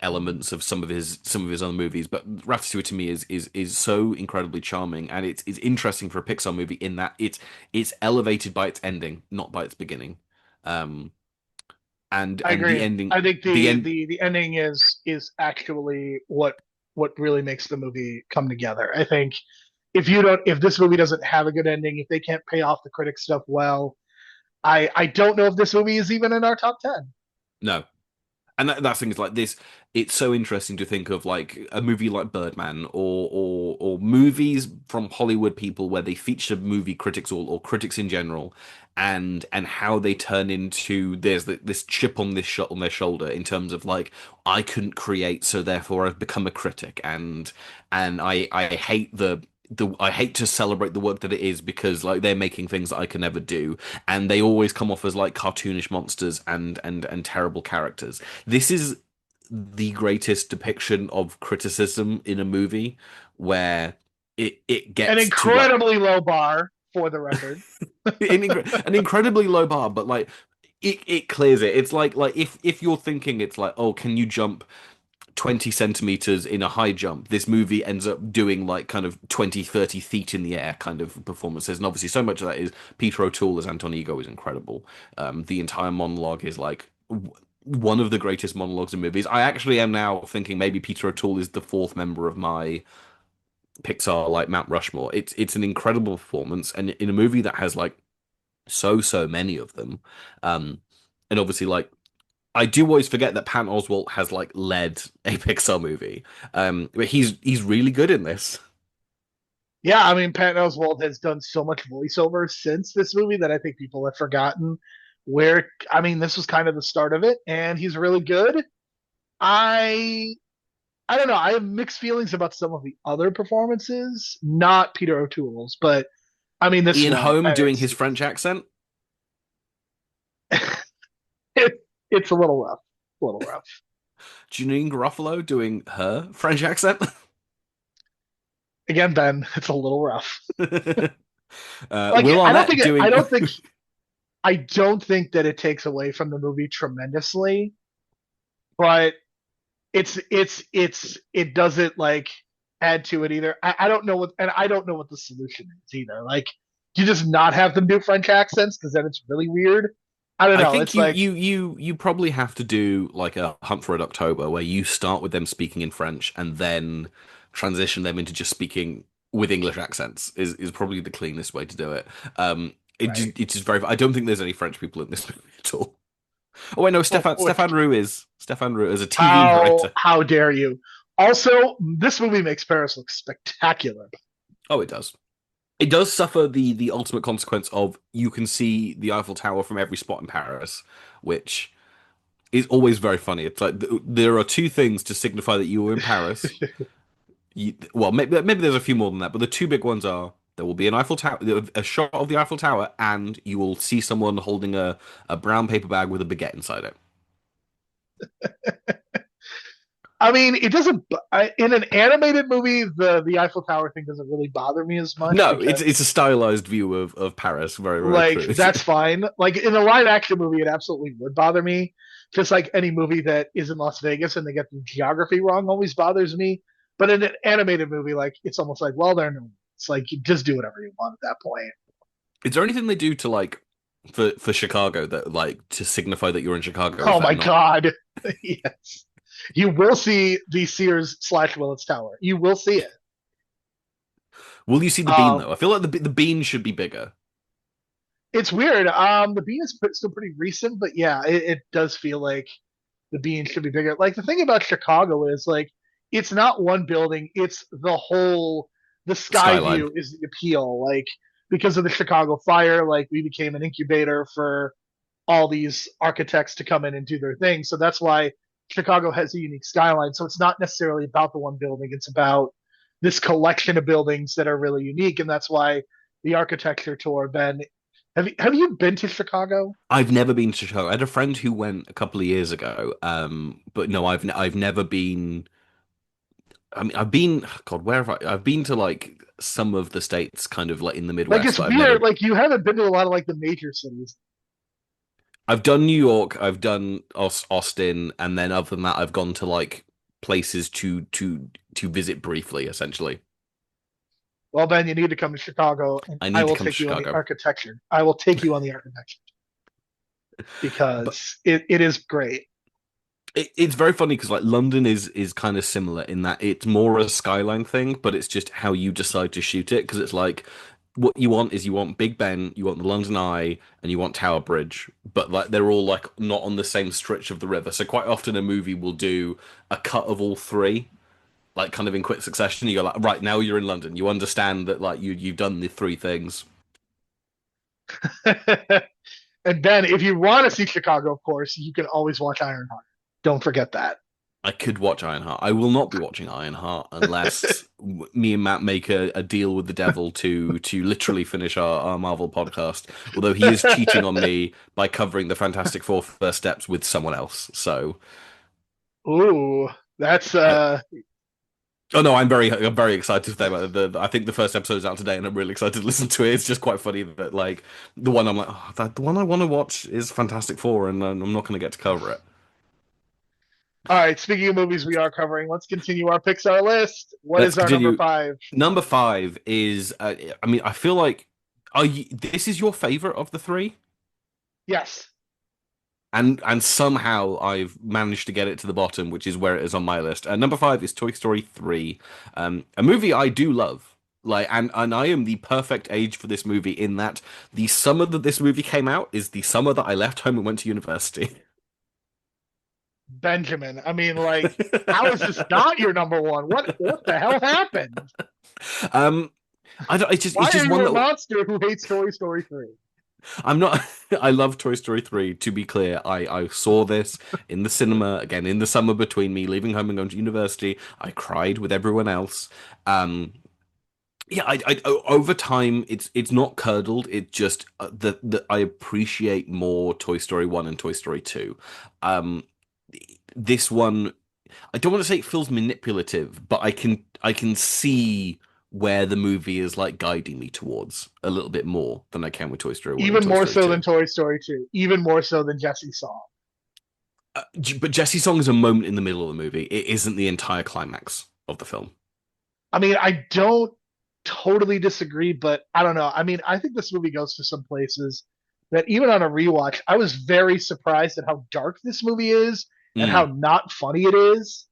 elements of some of his other movies. But Ratatouille to me is so incredibly charming and it's interesting for a Pixar movie in that it's elevated by its ending, not by its beginning. Um I and the agree. ending I think the the end the the ending is actually what really makes the movie come together. I think if this movie doesn't have a good ending, if they can't pay off the critic stuff well, I don't know if this movie is even in our top 10. no. And that's things like this. It's so interesting to think of like a movie like Birdman or movies from Hollywood people where they feature movie critics or critics in general, and how they turn into there's this chip on on their shoulder in terms of like I couldn't create, so therefore I've become a critic, and I hate the I hate to celebrate the work that it is because like they're making things that I can never do, and they always come off as like cartoonish monsters and terrible characters. This is the greatest depiction of criticism in a movie where it An gets to like incredibly low bar for the record. an incredibly low bar, but like it clears it. It's like if you're thinking it's like, oh, can you jump 20 centimeters in a high jump, this movie ends up doing like kind of 20, 30 feet in the air kind of performances. And obviously, so much of that is Peter O'Toole as Anton Ego is incredible. The entire monologue is like one of the greatest monologues in movies. I actually am now thinking maybe Peter O'Toole is the fourth member of my Pixar like Mount Rushmore. It's an incredible performance, and in a movie that has like so many of them. Um, and obviously, like I do always forget that Patton Oswalt has like led a Pixar movie. But he's really good in this. Yeah, I mean, Patton Oswalt has done so much voiceover since this movie that I think people have forgotten where. I mean, this was kind of the start of it, and he's really good. I I don't know. I have mixed feelings about some of the other performances, not Peter O'Toole's, but I mean this Ian one. Holm doing his French accent. It's a little rough, a little rough. Janine Garofalo doing her French accent. Again, Ben, it's a little rough. Like Will Arnett I doing. don't think I don't think that it takes away from the movie tremendously, but it doesn't like add to it either. I don't know what, and I don't know what the solution is either. Like, do you just not have them do French accents because then it's really weird? I don't I know. think It's like you probably have to do like a Hunt for Red October where you start with them speaking in French and then transition them into just speaking with English accents is probably the cleanest way to do it. right. It's just very. I don't think there's any French people in this movie at all. Oh wait, no, Well, Stefan Roux is a TV how narrator. how dare you? Also, this movie makes Paris look spectacular. Oh, it does. It does suffer the ultimate consequence of you can see the Eiffel Tower from every spot in Paris, which is always very funny. It's like there are two things to signify that you were in Paris. Well, maybe there's a few more than that, but the two big ones are there will be an Eiffel Tower, a shot of the Eiffel Tower, and you will see someone holding a brown paper bag with a baguette inside it. I mean, it doesn't. In an animated movie, the Eiffel Tower thing doesn't really bother me as much No, it's a because stylized view of Paris. Very like true. that's fine. Like in a live action movie, it absolutely would bother me. Just like any movie that is in Las Vegas and they get the geography wrong always bothers me. But in an animated movie, like it's almost like, well, they're no. It's like you just do whatever you want at that point. Is there anything they do to like for Chicago that like to signify that you're in Chicago? Is Oh that my not? god, yes. You will see the Sears/Willits Tower. You will see it. Will you see the bean Um, though? I feel like the bean should be bigger. it's weird. The bean is still pretty recent, but yeah, it does feel like the bean should be bigger. Like the thing about Chicago is like it's not one building; it's the whole. The sky Skyline. view is the appeal. Like because of the Chicago fire, like we became an incubator for all these architects to come in and do their thing. So that's why Chicago has a unique skyline. So it's not necessarily about the one building; it's about this collection of buildings that are really unique, and that's why the architecture tour. Ben, have you been to Chicago? I've never been to Chicago. I had a friend who went a couple of years ago. But no, I've never been. I mean, I've been. God, where have I? I've been to like some of the states, kind of like in the Like Midwest, it's but I've never. weird. Like you haven't been to a lot of like the major cities. I've done New York. I've done Austin, and then other than that, I've gone to like places to visit briefly, essentially. Well, Ben, you need to come to Chicago, and I I need to will come to take you on the Chicago. architecture. I will take you on the architecture But because it is great. it's very funny because like London is kind of similar in that it's more a skyline thing, but it's just how you decide to shoot it. Because it's like what you want is you want Big Ben, you want the London Eye, and you want Tower Bridge, but like they're all like not on the same stretch of the river. So quite often a movie will do a cut of all three, like kind of in quick succession. You go like, right now you're in London. You understand that like you've done the three things. And Ben, if you want to see Chicago, of course, you can always watch Ironheart. Don't forget that. I could watch Ironheart. I will not be watching Ironheart unless me and Matt make a deal with the devil to literally finish our Marvel podcast. Although he is cheating on me by covering the Fantastic Four first steps with someone else. So, Ooh, that's I, oh no, I'm very excited for that. I think the first episode's out today, and I'm really excited to listen to it. It's just quite funny that like the one I'm like, oh, the one I want to watch is Fantastic Four, and I'm not going to get to cover it. all right. Speaking of movies we are covering, let's continue our Pixar list. What Let's is our number continue. five? Number five is, I mean, I feel like, this is your favorite of the three, Yes. and somehow I've managed to get it to the bottom, which is where it is on my list. Number five is Toy Story 3, a movie I do love. Like, and I am the perfect age for this movie in that the summer that this movie came out is the summer that I left home and went to university. Benjamin. I mean, like, how is this not your number one? What the hell happened? um, I don't, Why it's are just one you a that monster who hates Toy Story 3? I'm not. I love Toy Story 3. To be clear, I saw this in the cinema again in the summer between me leaving home and going to university. I cried with everyone else. Um, yeah, over time, it's not curdled. It just the I appreciate more Toy Story 1 and Toy Story 2. Um, this one, I don't want to say it feels manipulative, but I can see where the movie is like guiding me towards a little bit more than I can with Toy Story 1 and Even Toy more Story so than 2. Toy Story 2. Even more so than Jesse's song. But Jesse's song is a moment in the middle of the movie. It isn't the entire climax of the film. I mean, I don't totally disagree, but I don't know. I mean, I think this movie goes to some places that even on a rewatch, I was very surprised at how dark this movie is and how Mm. not funny it is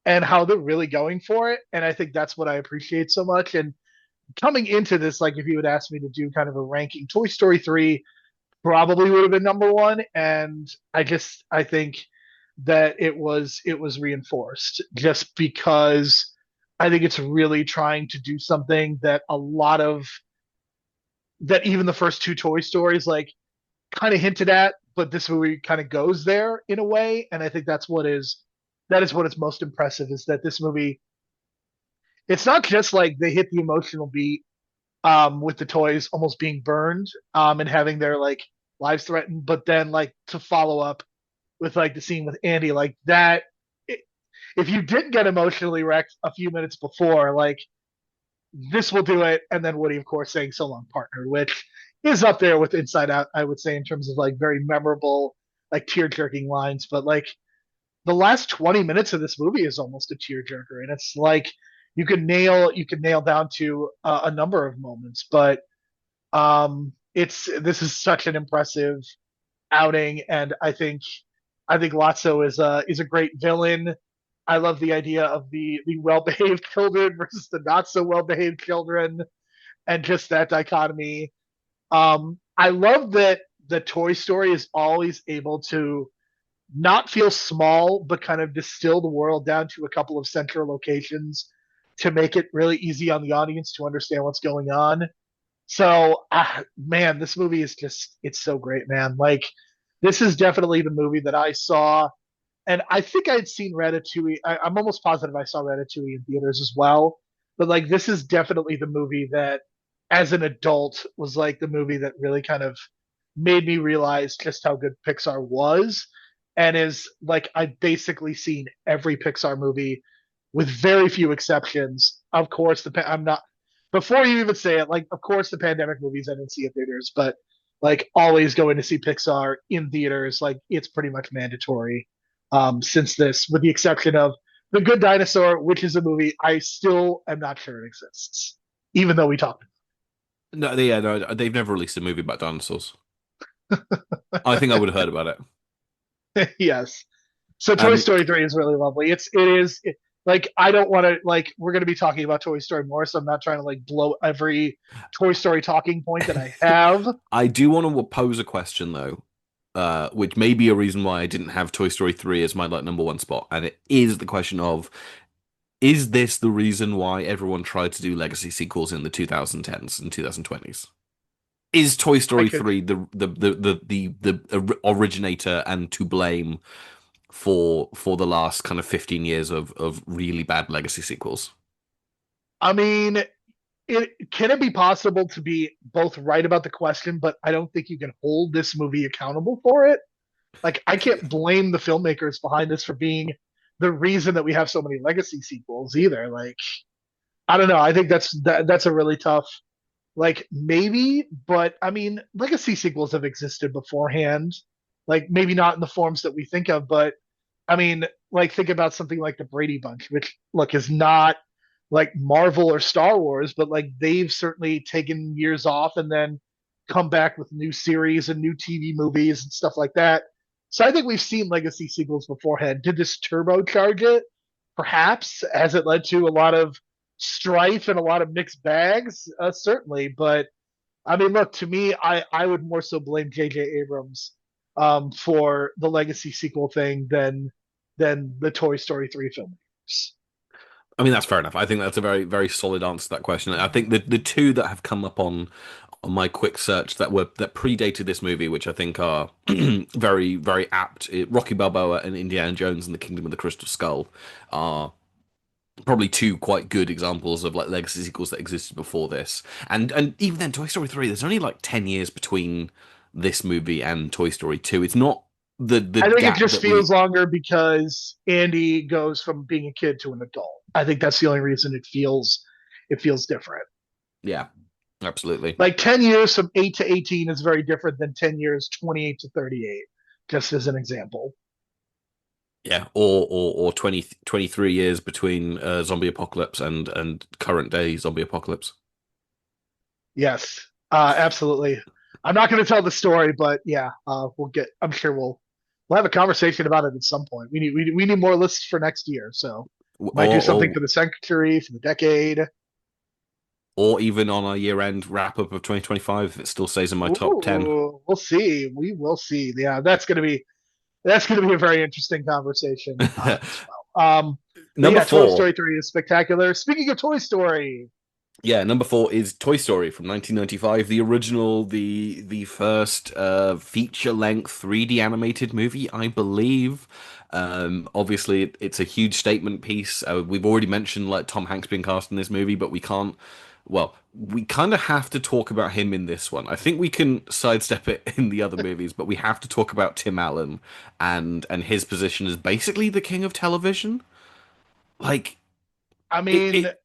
and how they're really going for it. And I think that's what I appreciate so much. And coming into this, like if you had asked me to do kind of a ranking, Toy Story 3 probably would have been number one. And I think that it was reinforced just because I think it's really trying to do something that a lot of that even the first two Toy Stories like kind of hinted at, but this movie kind of goes there in a way, and I think that is what is most impressive is that this movie it's not just like they hit the emotional beat with the toys almost being burned and having their like lives threatened, but then like to follow up with like the scene with Andy like that. It, if you didn't get emotionally wrecked a few minutes before, like this will do it. And then Woody, of course, saying "So long, partner," which is up there with Inside Out, I would say, in terms of like very memorable, like tear jerking lines. But like the last 20 minutes of this movie is almost a tear jerker, and it's like you could nail down to a number of moments, but it's this is such an impressive outing, and I think Lotso is a great villain. I love the idea of the well behaved children versus the not so well behaved children, and just that dichotomy. I love that the Toy Story is always able to not feel small, but kind of distill the world down to a couple of central locations to make it really easy on the audience to understand what's going on. So, man, this movie is it's so great, man. Like, this is definitely the movie that I saw. And I think I'd seen Ratatouille. I'm almost positive I saw Ratatouille in theaters as well. But, like, this is definitely the movie that, as an adult, was like the movie that really kind of made me realize just how good Pixar was. And is like, I've basically seen every Pixar movie with very few exceptions. Of course, I'm not before you even say it, like, of course, the pandemic movies I didn't see in theaters, but like always going to see Pixar in theaters, like it's pretty much mandatory. Since this, with the exception of The Good Dinosaur, which is a movie I still am not sure it exists, even though we talked. No, yeah, no, they've never released a movie about dinosaurs. I think I would have heard about it. Yes. So Toy Um, Story 3 is really lovely. Like I don't want to like we're going to be talking about Toy Story more, so I'm not trying to like blow every Toy Story talking point that I have. I do want to pose a question though, which may be a reason why I didn't have Toy Story 3 as my like number one spot, and it is the question of is this the reason why everyone tried to do legacy sequels in the 2010s and 2020s? Is Toy I Story could 3 the originator and to blame for the last kind of 15 years of really bad legacy sequels? I mean, it be possible to be both right about the question, but I don't think you can hold this movie accountable for it. Like I can't blame the filmmakers behind this for being the reason that we have so many legacy sequels either. Like I don't know. I think that's a really tough like maybe, but I mean, legacy sequels have existed beforehand. Like maybe not in the forms that we think of, but I mean, like think about something like the Brady Bunch, which look is not like Marvel or Star Wars, but like they've certainly taken years off and then come back with new series and new TV movies and stuff like that. So I think we've seen legacy sequels beforehand. Did this turbocharge it? Perhaps, as it led to a lot of strife and a lot of mixed bags, certainly. But I mean, look, to me, I would more so blame J.J. Abrams for the legacy sequel thing than the Toy Story 3 filmmakers. I mean, that's fair enough. I think that's a very, very solid answer to that question. I think the two that have come up on my quick search that predated this movie, which I think are very, very apt, Rocky Balboa and Indiana Jones and the Kingdom of the Crystal Skull are probably two quite good examples of like legacy sequels that existed before this. And even then, Toy Story 3, there's only like 10 years between this movie and Toy Story 2. It's not the I think it gap just that we feels longer because Andy goes from being a kid to an adult. I think that's the only reason it feels different. yeah, absolutely. Like 10 years from 8 to 18 is very different than 10 years 28 to 38, just as an example. Yeah, or 23 years between zombie apocalypse and current day zombie apocalypse. Yes, absolutely. I'm not going to tell the story, but yeah, we'll get. I'm sure we'll have a conversation about it at some point. We need more lists for next year, so might do Or something or for the century, for the decade. or even on a year-end wrap-up of 2025 if it still stays in my top 10. Ooh, we'll see. We will see. Yeah, that's gonna be a very interesting conversation as well. But Number yeah, Toy four. Story 3 is spectacular. Speaking of Toy Story, Yeah, number four is Toy Story from 1995, the original, the first feature-length 3D animated movie, I believe. Obviously, it's a huge statement piece. We've already mentioned like Tom Hanks being cast in this movie, but we can't. Well, we kind of have to talk about him in this one. I think we can sidestep it in the other movies, but we have to talk about Tim Allen and his position as basically the king of television. Like I it, mean, it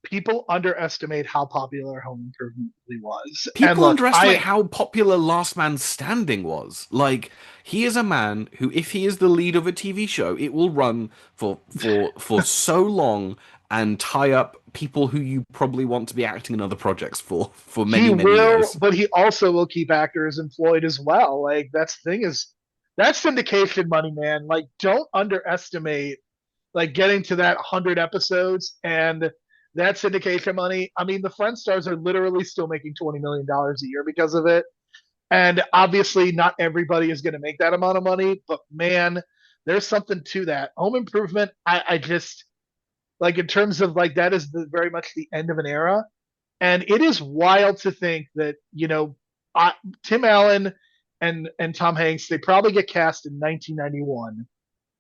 people underestimate how popular Home Improvement really was. And people look, underestimate how popular Last Man Standing was. Like, he is a man who, if he is the lead of a TV show, it will run for so long and tie up people who you probably want to be acting in other projects for he many, many will, years. but he also will keep actors employed as well. Like that's the thing is that's syndication money, man. Like don't underestimate like getting to that 100 episodes and that syndication money. I mean, the Friend stars are literally still making $20 million a year because of it. And obviously, not everybody is going to make that amount of money, but man, there's something to that. Home Improvement, I just like in terms of like that is very much the end of an era, and it is wild to think that Tim Allen and Tom Hanks they probably get cast in 1991.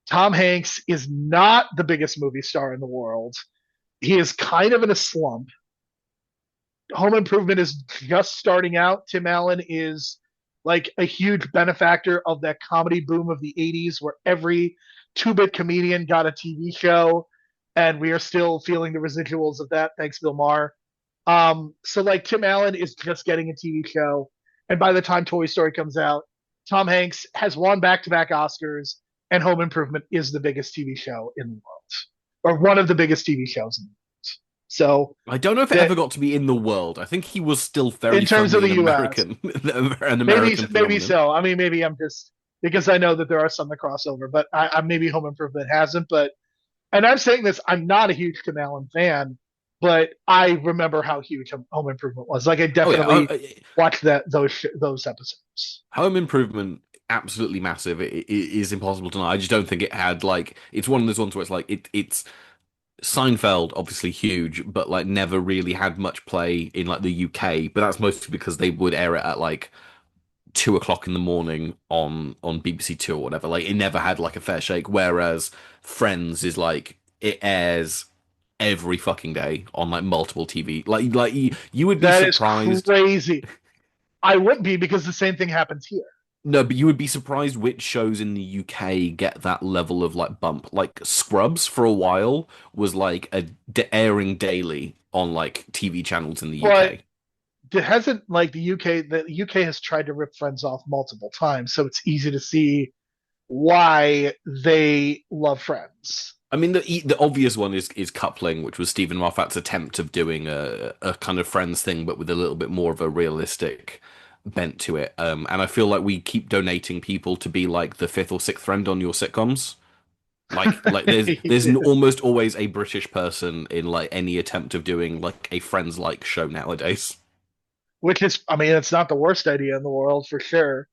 Tom Hanks is not the biggest movie star in the world. He is kind of in a slump. Home Improvement is just starting out. Tim Allen is like a huge benefactor of that comedy boom of the 80s where every two-bit comedian got a TV show, and we are still feeling the residuals of that. Thanks, Bill Maher. So like Tim Allen is just getting a TV show, and by the time Toy Story comes out, Tom Hanks has won back-to-back Oscars, and Home Improvement is the biggest TV show in the world, or one of the biggest TV shows in the world. So I don't know if it that ever got to be in the world. I think he was still in very terms of firmly the U.S., An maybe American maybe phenomenon. so. I mean, maybe I'm just because I know that there are some that cross over, but I maybe Home Improvement hasn't. But and I'm saying this, I'm not a huge Tim Allen fan, but I remember how huge Home Improvement was. Like I Oh yeah, definitely watched those episodes. Home Improvement, absolutely massive. It is impossible to know. I just don't think it had like it's one of those ones where it's like it's Seinfeld, obviously huge, but like never really had much play in like the UK. But that's mostly because they would air it at like 2 o'clock in the morning on BBC Two or whatever. Like it never had like a fair shake. Whereas Friends is like it airs every fucking day on like multiple TV. Like you would be That is surprised. crazy. I would be because the same thing happens here. No, but you would be surprised which shows in the UK get that level of like bump. Like Scrubs for a while was like airing daily on like TV channels in the But UK. it hasn't like the UK has tried to rip Friends off multiple times, so it's easy to see why they love Friends. I mean, the obvious one is Coupling, which was Stephen Moffat's attempt of doing a kind of Friends thing, but with a little bit more of a realistic bent to it. And I feel like we keep donating people to be like the fifth or sixth friend on your sitcoms. Like there's almost always a British person in like any attempt of doing like a Friends like show nowadays. Which is, I mean, it's not the worst idea in the world for sure.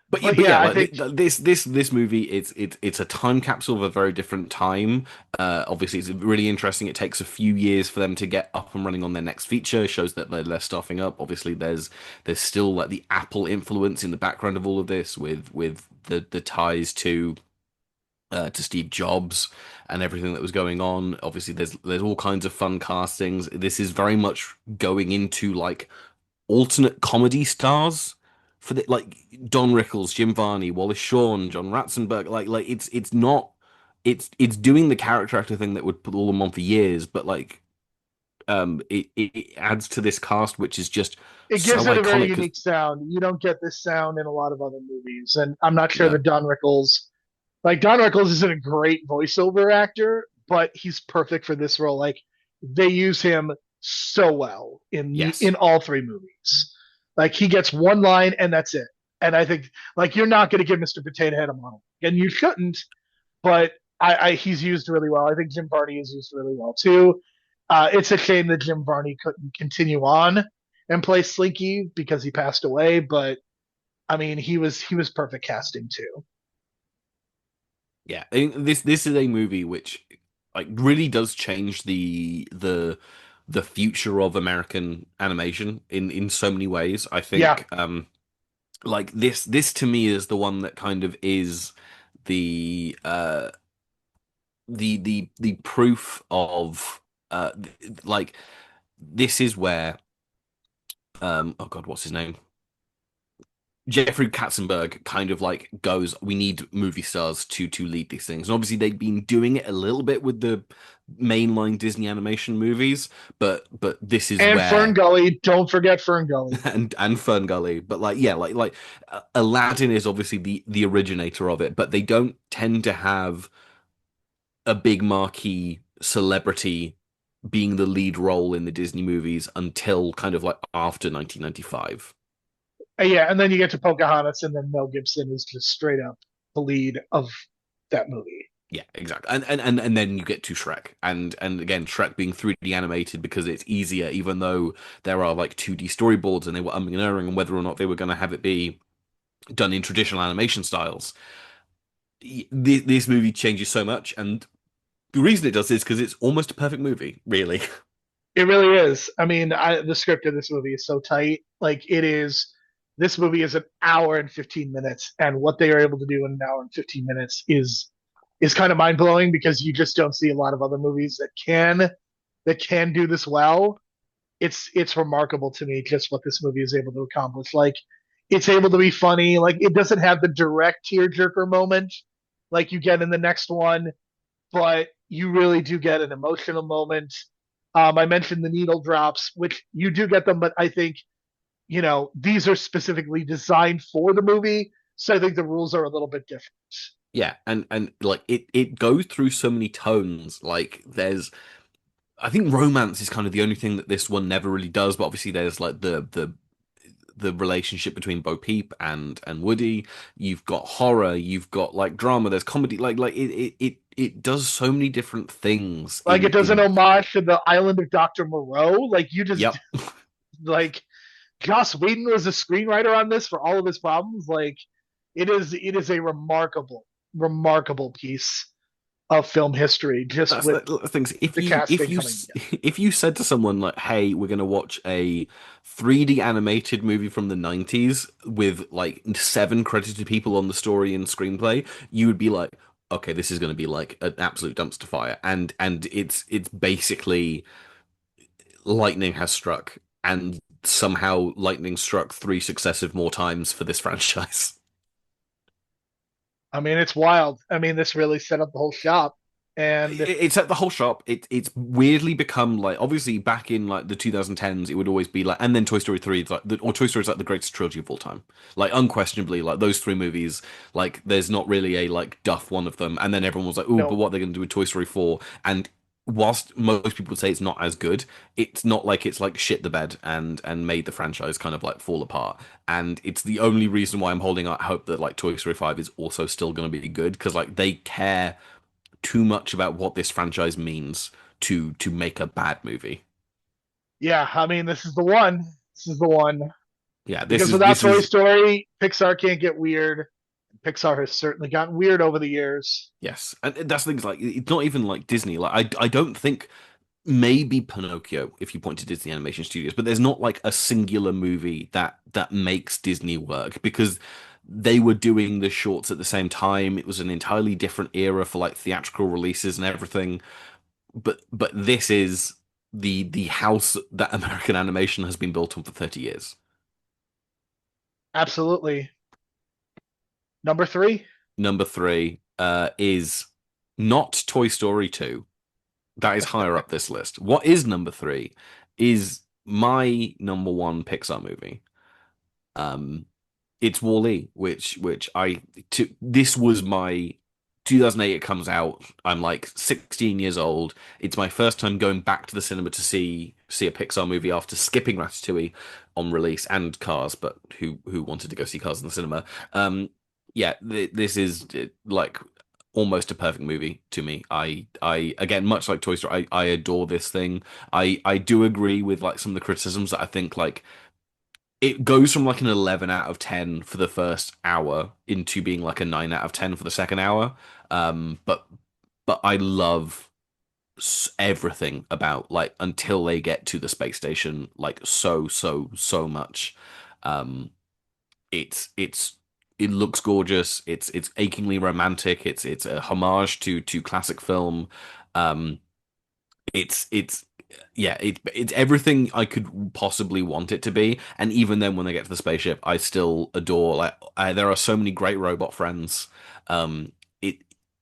But But yeah, yeah, I like think this movie, it's a time capsule of a very different time. Obviously, it's really interesting. It takes a few years for them to get up and running on their next feature. It shows that they're staffing up. Obviously, there's still like the Apple influence in the background of all of this, with the ties to Steve Jobs and everything that was going on. Obviously, there's all kinds of fun castings. This is very much going into like alternate comedy stars for the like Don Rickles, Jim Varney, Wallace Shawn, John Ratzenberg. Like it's not it's doing the character actor thing that would put all them on for years, but like it adds to this cast which is just it so gives it a very iconic because unique sound. You don't get this sound in a lot of other movies, and I'm not sure no, that Don Rickles isn't a great voiceover actor, but he's perfect for this role. Like they use him so well yes, in all three movies. Like he gets one line and that's it. And I think like you're not going to give Mr. Potato Head a monologue, and you shouldn't. But he's used really well. I think Jim Varney is used really well too. It's a shame that Jim Varney couldn't continue on and play Slinky because he passed away. But I mean, he was perfect casting too. yeah. I think this is a movie which like really does change the future of American animation in so many ways. I Yeah, think like this to me is the one that kind of is the the proof of like this is where oh God, what's his name? Jeffrey Katzenberg kind of like goes, we need movie stars to lead these things. And obviously they've been doing it a little bit with the mainline Disney animation movies, but this is and Fern where Gully. Don't forget Fern Gully. and Fern Gully. But like yeah, like Aladdin is obviously the originator of it, but they don't tend to have a big marquee celebrity being the lead role in the Disney movies until kind of like after 1995. Yeah, and then you get to Pocahontas, and then Mel Gibson is just straight up the lead of that movie. Yeah, exactly. And then you get to Shrek. And again, Shrek being 3D animated because it's easier, even though there are like 2D storyboards and they were umming and erring on whether or not they were going to have it be done in traditional animation styles. This movie changes so much, and the reason it does is because it's almost a perfect movie, really. It really is. I mean, the script of this movie is so tight. Like it is. This movie is an hour and 15 minutes, and what they are able to do in an hour and 15 minutes is kind of mind blowing because you just don't see a lot of other movies that can do this well. It's remarkable to me just what this movie is able to accomplish. Like it's able to be funny. Like it doesn't have the direct tearjerker moment like you get in the next one, but you really do get an emotional moment. I mentioned the needle drops, which you do get them, but I think these are specifically designed for the movie, so I think the rules are a little bit different. Yeah, and like it goes through so many tones. Like there's I think romance is kind of the only thing that this one never really does, but obviously there's like the relationship between Bo Peep and Woody. You've got horror, you've got like drama, there's comedy, like it does so many different things Like it does an in homage to the Island of Dr. Moreau. Like you just yep. like Joss Whedon was a screenwriter on this for all of his problems. Like it is a remarkable piece of film history just That's with the things. the casting coming together. If you said to someone like, "Hey, we're gonna watch a 3D animated movie from the 90s with like 7 credited people on the story and screenplay," you would be like, "Okay, this is gonna be like an absolute dumpster fire." And it's basically lightning has struck, and somehow lightning struck 3 successive more times for this franchise. I mean, it's wild. I mean, this really set up the whole shop. And It's at the whole shop. It's weirdly become like obviously back in like the 2010s, it would always be like, and then Toy Story 3 is like or Toy Story is like the greatest trilogy of all time. Like unquestionably, like those 3 movies, like there's not really a like duff one of them. And then everyone was like, oh, but no, what are they going to do with Toy Story 4? And whilst most people would say it's not as good, it's not like it's like shit the bed and made the franchise kind of like fall apart. And it's the only reason why I'm holding out hope that like Toy Story 5 is also still going to be good, because like they care too much about what this franchise means to make a bad movie. Yeah, I mean, this is the one. This is the one. Yeah, Because without this Toy is Story, Pixar can't get weird. Pixar has certainly gotten weird over the years. yes, and that's things like it's not even like Disney. Like I don't think maybe Pinocchio if you point to Disney Animation Studios, but there's not like a singular movie that makes Disney work because they were doing the shorts at the same time. It was an entirely different era for like theatrical releases and everything. But this is the house that American animation has been built on for 30 years. Absolutely. Number three, Number three is not Toy Story 2. That is higher up this list. What is number three is my number one Pixar movie. Um, it's Wall-E, this was my 2008. It comes out. I'm like 16 years old. It's my first time going back to the cinema to see a Pixar movie after skipping Ratatouille on release and Cars, but who wanted to go see Cars in the cinema? Yeah, this is like almost a perfect movie to me. I again, much like Toy Story, I adore this thing. I do agree with like some of the criticisms that I think like it goes from like an 11 out of 10 for the first hour into being like a 9 out of 10 for the second hour. But I love everything about like until they get to the space station like so much. Um it's it looks gorgeous. It's achingly romantic. It's a homage to classic film. Um it's yeah, it's everything I could possibly want it to be. And even then, when they get to the spaceship, I still adore. Like, there are so many great robot friends. It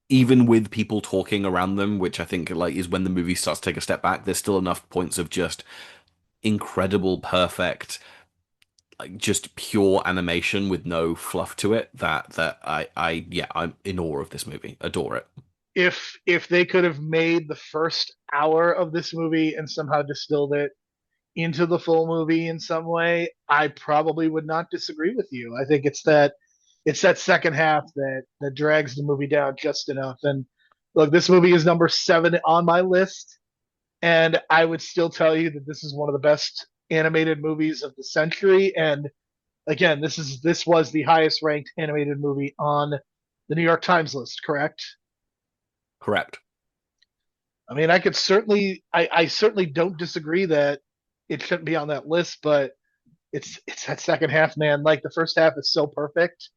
even with people talking around them, which I think like is when the movie starts to take a step back. There's still enough points of just incredible, perfect, like just pure animation with no fluff to it. That I yeah, I'm in awe of this movie. Adore it. if they could have made the first hour of this movie and somehow distilled it into the full movie in some way, I probably would not disagree with you. I think it's that second half that drags the movie down just enough. And look, this movie is number 7 on my list, and I would still tell you that this is one of the best animated movies of the century. And again, this was the highest ranked animated movie on the New York Times list, correct? Correct. I mean, I certainly don't disagree that it shouldn't be on that list, but it's that second half, man. Like the first half is so perfect.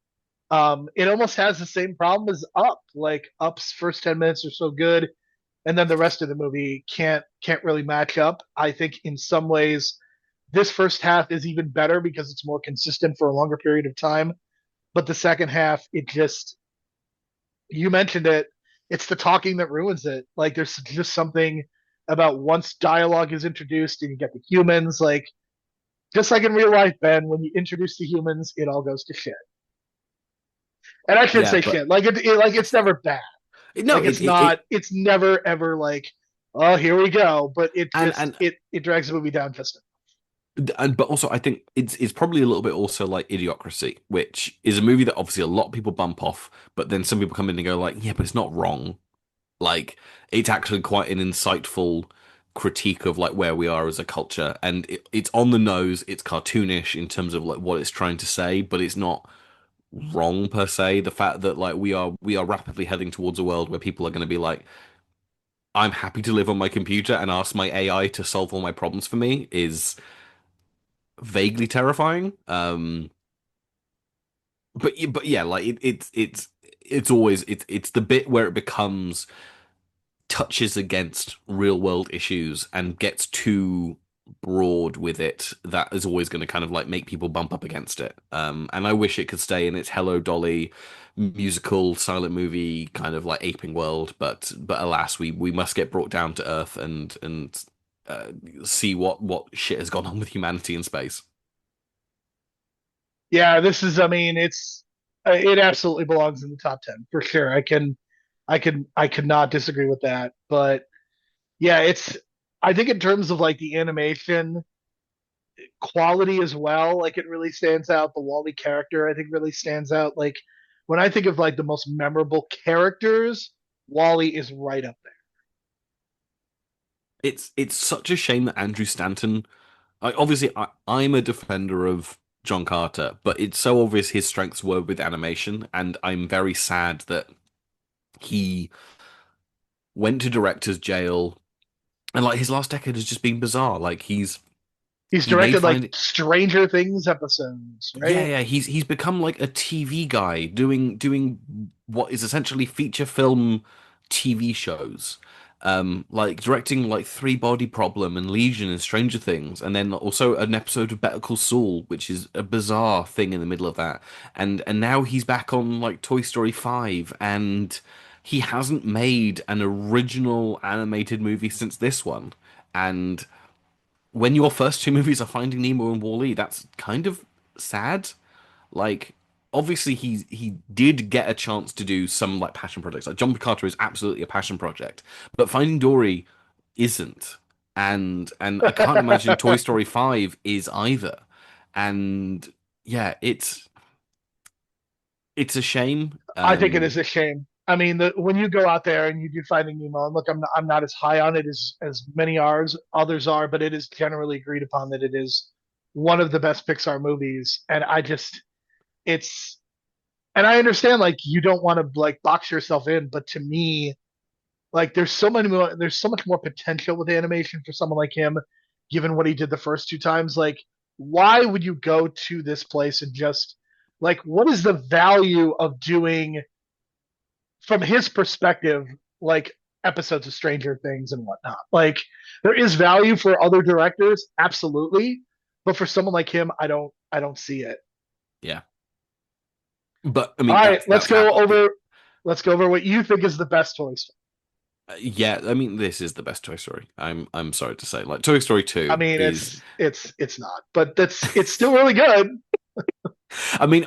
It almost has the same problem as Up. Like Up's first 10 minutes are so good, and then the rest of the movie can't really match up. I think in some ways, this first half is even better because it's more consistent for a longer period of time. But the second half, it just you mentioned it. It's the talking that ruins it. Like there's just something about once dialogue is introduced and you get the humans, like just like in real life, Ben, when you introduce the humans, it all goes to shit. And I should Yeah, say but shit. Like it's never bad. no, Like it's not. It's never ever like, oh, here we go. But it just and it drags the movie down just. and but also I think it's probably a little bit also like Idiocracy, which is a movie that obviously a lot of people bump off, but then some people come in and go like, yeah, but it's not wrong. Like it's actually quite an insightful critique of like where we are as a culture, and it's on the nose. It's cartoonish in terms of like what it's trying to say, but it's not wrong per se. The fact that like we are rapidly heading towards a world where people are going to be like, I'm happy to live on my computer and ask my AI to solve all my problems for me is vaguely terrifying. But yeah, like it's always it's the bit where it becomes touches against real world issues and gets too broad with it that is always going to kind of like make people bump up against it. And I wish it could stay in its Hello Dolly musical silent movie kind of like aping world, but alas, we must get brought down to earth and uh, see what shit has gone on with humanity in space. Yeah, this is. I mean, it absolutely belongs in the top 10 for sure. I could not disagree with that. But Yeah, it's I think in terms of like the animation quality as well, like it really stands out. The Wally character I think really stands out. Like when I think of like the most memorable characters, Wally is right up there. It's such a shame that Andrew Stanton. Obviously, I'm a defender of John Carter, but it's so obvious his strengths were with animation, and I'm very sad that he went to director's jail, and like his last decade has just been bizarre. Like He's he made directed like find Stranger Things episodes, yeah, right? yeah, he's become like a TV guy doing what is essentially feature film TV shows. Like directing like Three Body Problem and Legion and Stranger Things, and then also an episode of Better Call Saul, which is a bizarre thing in the middle of that. And now he's back on like Toy Story 5, and he hasn't made an original animated movie since this one. And when your first two movies are Finding Nemo and Wall-E, that's kind of sad. Like, obviously, he did get a chance to do some like passion projects. Like John Carter is absolutely a passion project, but Finding Dory isn't. And I can't imagine Toy Story 5 is either. And yeah, it's a shame. I think it is a shame. I mean, when you go out there and you do Finding Nemo, and look, I'm not as high on it as many others are, but it is generally agreed upon that it is one of the best Pixar movies. And I just it's and I understand like you don't want to like box yourself in, but to me, like there's so much more potential with animation for someone like him, given what he did the first two times. Like, why would you go to this place and just like what is the value of doing from his perspective, like episodes of Stranger Things and whatnot. Like there is value for other directors, absolutely, but for someone like him, I don't see it. Yeah, but I All mean right, that's how. let's go over what you think is the best Toy Story. Yeah, I mean this is the best Toy Story. I'm sorry to say, like Toy Story I 2 mean, is. it's not, but it's still really good. I mean,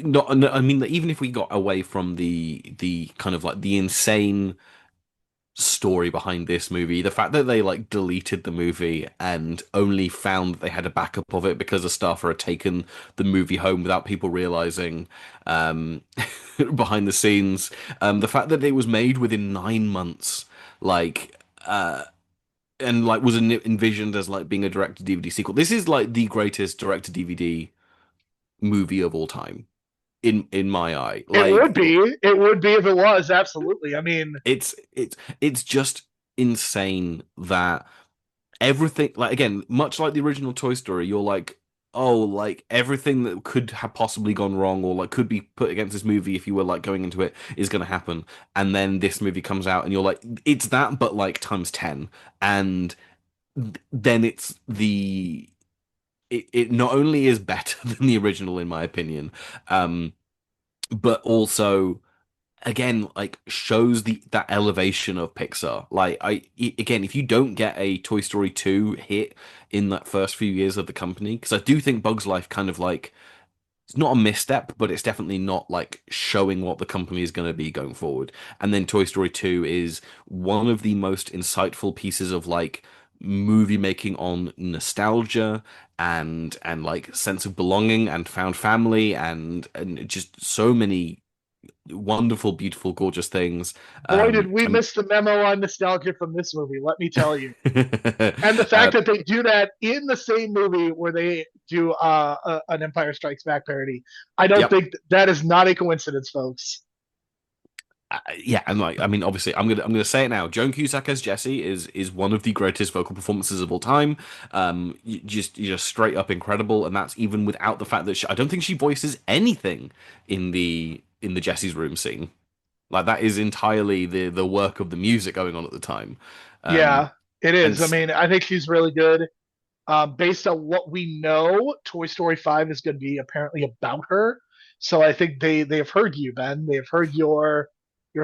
not. I mean, even if we got away from the kind of like the insane story behind this movie, the fact that they like deleted the movie and only found that they had a backup of it because a staffer had taken the movie home without people realizing, um, behind the scenes, the fact that it was made within 9 months, like. And like was envisioned as like being a direct to DVD sequel. This is like the greatest direct to DVD movie of all time in my eye. It would Like be, it would be if it was absolutely. I mean, it's just insane that everything like again, much like the original Toy Story, you're like, oh, like everything that could have possibly gone wrong or like could be put against this movie if you were like going into it is going to happen. And then this movie comes out and you're like, it's that, but like times 10. And then it not only is better than the original in my opinion, um, but also again like shows the that elevation of Pixar. Like again, if you don't get a Toy Story 2 hit in that first few years of the company, because I do think Bugs Life kind of like it's not a misstep, but it's definitely not like showing what the company is going to be going forward. And then Toy Story 2 is one of the most insightful pieces of like movie making on nostalgia and like sense of belonging and found family and just so many wonderful, beautiful, gorgeous things. boy, did we I mean, miss the memo on nostalgia from this movie. Let me tell you. And the uh, fact that they do that in the same movie where they do an Empire Strikes Back parody, I don't yep. think that is not a coincidence, folks. Yeah, and like I mean, obviously, I'm gonna say it now. Joan Cusack as Jessie is one of the greatest vocal performances of all time. Just straight up incredible, and that's even without the fact that I don't think she voices anything in the Jessie's room scene. Like that is entirely the work of the music going on at the time. Um, Yeah, it and is. I mean, I think she's really good. Based on what we know, Toy Story 5 is going to be apparently about her. So I think they have heard you, Ben. They have heard your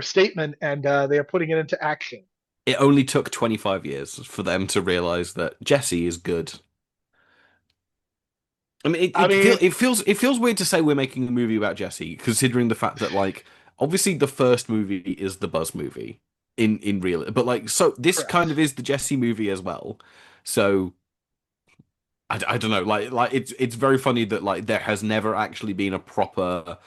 statement, and they are putting it into action. it only took 25 years for them to realize that Jessie is good. I mean, I mean, it feels weird to say we're making a movie about Jessie, considering the fact that like obviously the first movie is the Buzz movie. in real. But like, so this kind Correct. of is the Jesse movie as well. So I don't know, like it's very funny that like there has never actually been a proper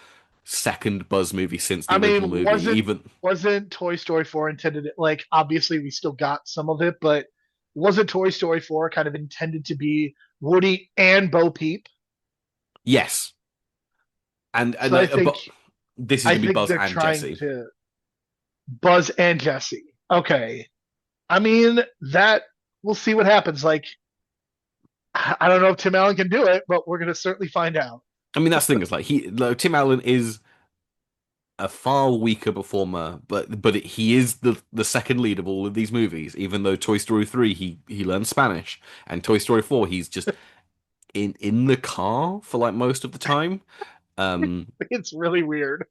second Buzz movie since the I original mean, movie. Even wasn't Toy Story 4 intended, like, obviously we still got some of it, but wasn't Toy Story 4 kind of intended to be Woody and Bo Peep? yes, and So I like, think but this is I gonna be think Buzz they're and trying Jesse. to Buzz and Jesse. Okay. I mean, that we'll see what happens. Like, I don't know if Tim Allen can do it, but we're gonna certainly find out. I mean, that's the thing. Is like Tim Allen is a far weaker performer, but he is the second lead of all of these movies. Even though Toy Story 3 he learned Spanish, and Toy Story 4 he's just in the car for like most of the time. Um, It's really weird.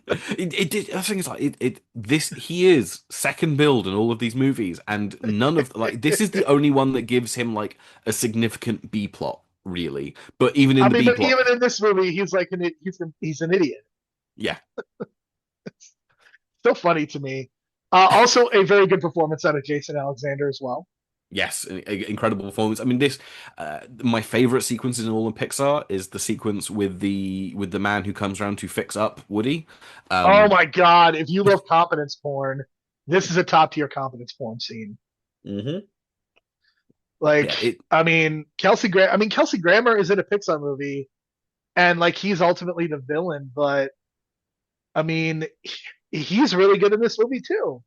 I think it's like this he is second build in all of these movies, and none of like this is the only one that gives him like a significant B plot, really. But even in I the mean, B but plot, even in this movie, he's like he's an idiot. yeah, So funny to me. Also, a very good performance out of Jason Alexander as well. yes, incredible performance. I mean, this my favorite sequence in all of Pixar is the sequence with the man who comes around to fix up Woody. Oh Um, my god! If you love competence porn, this is a top tier competence porn scene. hmm Like, yeah, it I mean, Kelsey Grammer is in a Pixar movie, and like he's ultimately the villain. But I mean, he's really good in this movie too.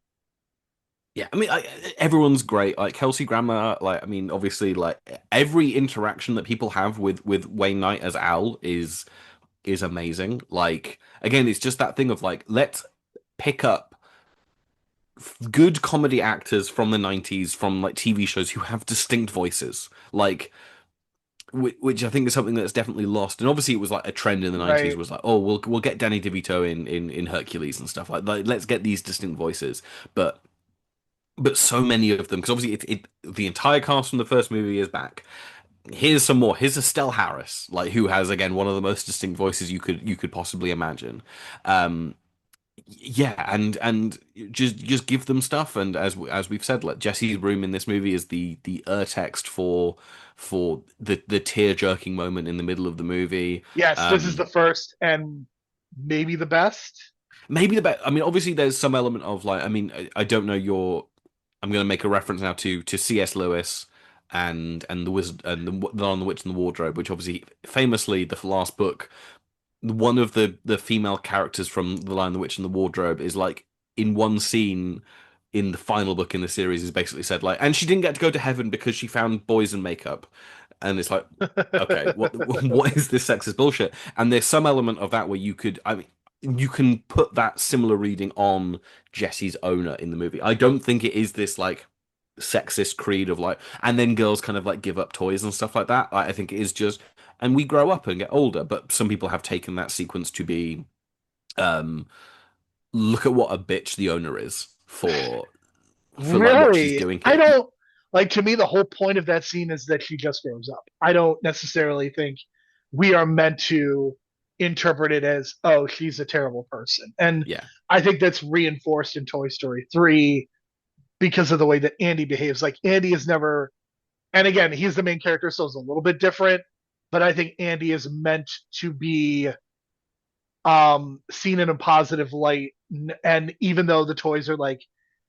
yeah. I mean, everyone's great. Like Kelsey Grammer, like I mean, obviously, like every interaction that people have with Wayne Knight as Al is amazing. Like again, it's just that thing of like let's pick up good comedy actors from the 90s from like TV shows who have distinct voices. Like which I think is something that's definitely lost. And obviously, it was like a trend in the 90s Right. was like, oh, we'll get Danny DeVito in Hercules and stuff like let's get these distinct voices. But so many of them because obviously the entire cast from the first movie is back. Here's some more. Here's Estelle Harris, like who has again one of the most distinct voices you could possibly imagine. Um, yeah, and just give them stuff. And as we've said, like Jesse's room in this movie is the text for the tear jerking moment in the middle of the movie. Yes, this is Um, the first and maybe the best. maybe the best. I mean, obviously, there's some element of like, I mean, I don't know your. I'm going to make a reference now to C.S. Lewis and the Wizard and the Lion, the Witch, and the Wardrobe, which obviously famously the last book one of the female characters from The Lion, the Witch, and the Wardrobe is like in one scene in the final book in the series is basically said like, and she didn't get to go to heaven because she found boys in makeup, and it's like, okay, what is this sexist bullshit? And there's some element of that where I mean, you can put that similar reading on Jesse's owner in the movie. I don't think it is this like sexist creed of like, and then girls kind of like give up toys and stuff like that. I think it is just, and we grow up and get older, but some people have taken that sequence to be, um, look at what a bitch the owner is for like what she's Really? doing I here. don't like to me the whole point of that scene is that she just grows up. I don't necessarily think we are meant to interpret it as, oh, she's a terrible person. And Yeah, I think that's reinforced in Toy Story 3 because of the way that Andy behaves. Like Andy is never, and again, he's the main character, so it's a little bit different, but I think Andy is meant to be seen in a positive light. And even though the toys are like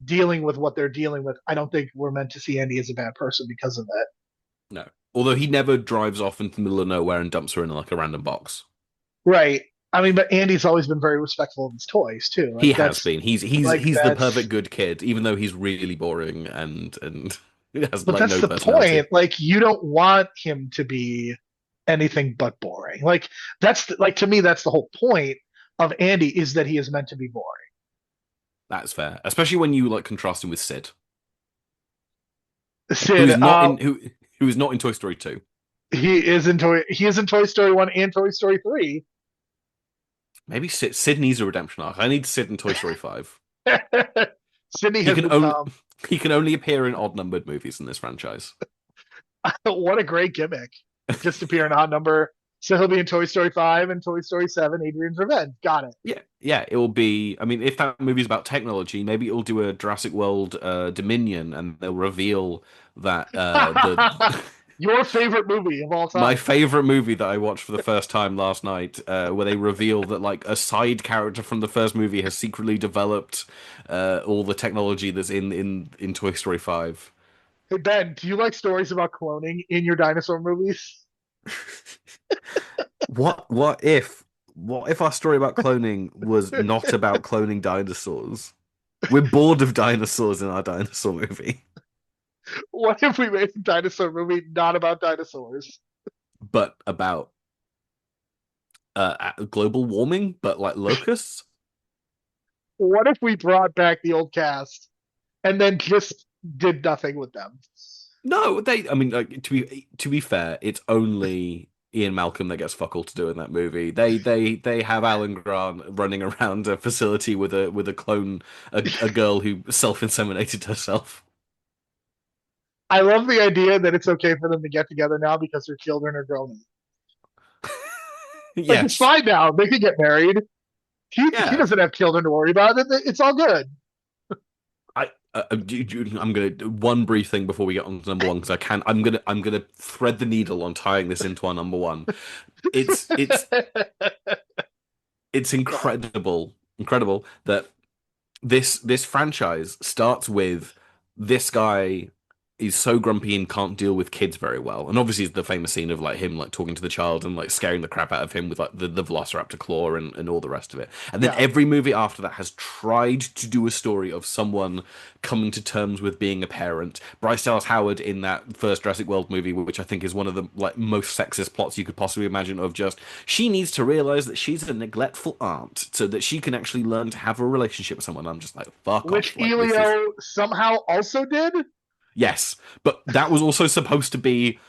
dealing with what they're dealing with, I don't think we're meant to see Andy as a bad person because of that. no. Although he never drives off into the middle of nowhere and dumps her in like a random box. Right. I mean, but Andy's always been very respectful of his toys too. He has been. Like He's the perfect that's good kid, even though he's really boring and he has but like that's no the personality. point. Like you don't want him to be anything but boring. Like like to me that's the whole point of Andy is that he is meant to be boring. That's fair, especially when you like contrast him with Sid, who Sid, is not in who is not in Toy Story 2. he is in Toy Story 1 and Toy Story 3. Maybe Sid needs a redemption arc. I need Sid in Toy Story 5. Sydney He has can only become he can only appear in odd numbered movies in this franchise. what a great gimmick. Just appear in odd number So he'll be in Toy Story 5 and Toy Story 7, Adrian's Revenge. Got it. Yeah, yeah, it will be. I mean, if that movie's about technology, maybe it'll do a Jurassic World Dominion, and they'll reveal that the Your favorite movie of all my time. favorite movie that I watched for the first time last night, where they reveal that like a side character from the first movie has secretly developed all the technology that's in Toy Story 5. Hey, Ben, do you like stories about cloning in your dinosaur movies? What if our story about cloning was not about cloning dinosaurs? We're bored of dinosaurs in our dinosaur movie, What if we made a dinosaur movie not about dinosaurs? but about global warming, but like locusts. What if we brought back the old cast and then just did nothing with them? No, they. I mean, like, to be fair, it's only Ian Malcolm that gets fuck all to do in that movie. They have Alan Grant running around a facility with a clone, a girl who self-inseminated herself. I love the idea that it's okay for them to get together now because their children are grown. Like it's Yes. fine now. They can get married. He Yeah. doesn't have children to worry about. It's all good. I'm gonna one brief thing before we get on to number one because I'm gonna thread the needle on tying this into our number one. It's it's it's incredible that this franchise starts with this guy is so grumpy and can't deal with kids very well. And obviously it's the famous scene of like him like talking to the child and like scaring the crap out of him with like the Velociraptor claw and all the rest of it. And then Yeah. every movie after that has tried to do a story of someone coming to terms with being a parent. Bryce Dallas Howard in that first Jurassic World movie, which I think is one of the like most sexist plots you could possibly imagine, of just she needs to realize that she's a neglectful aunt so that she can actually learn to have a relationship with someone. I'm just like, fuck Which off. Like this is Elio somehow also did. yes, but that was also supposed to be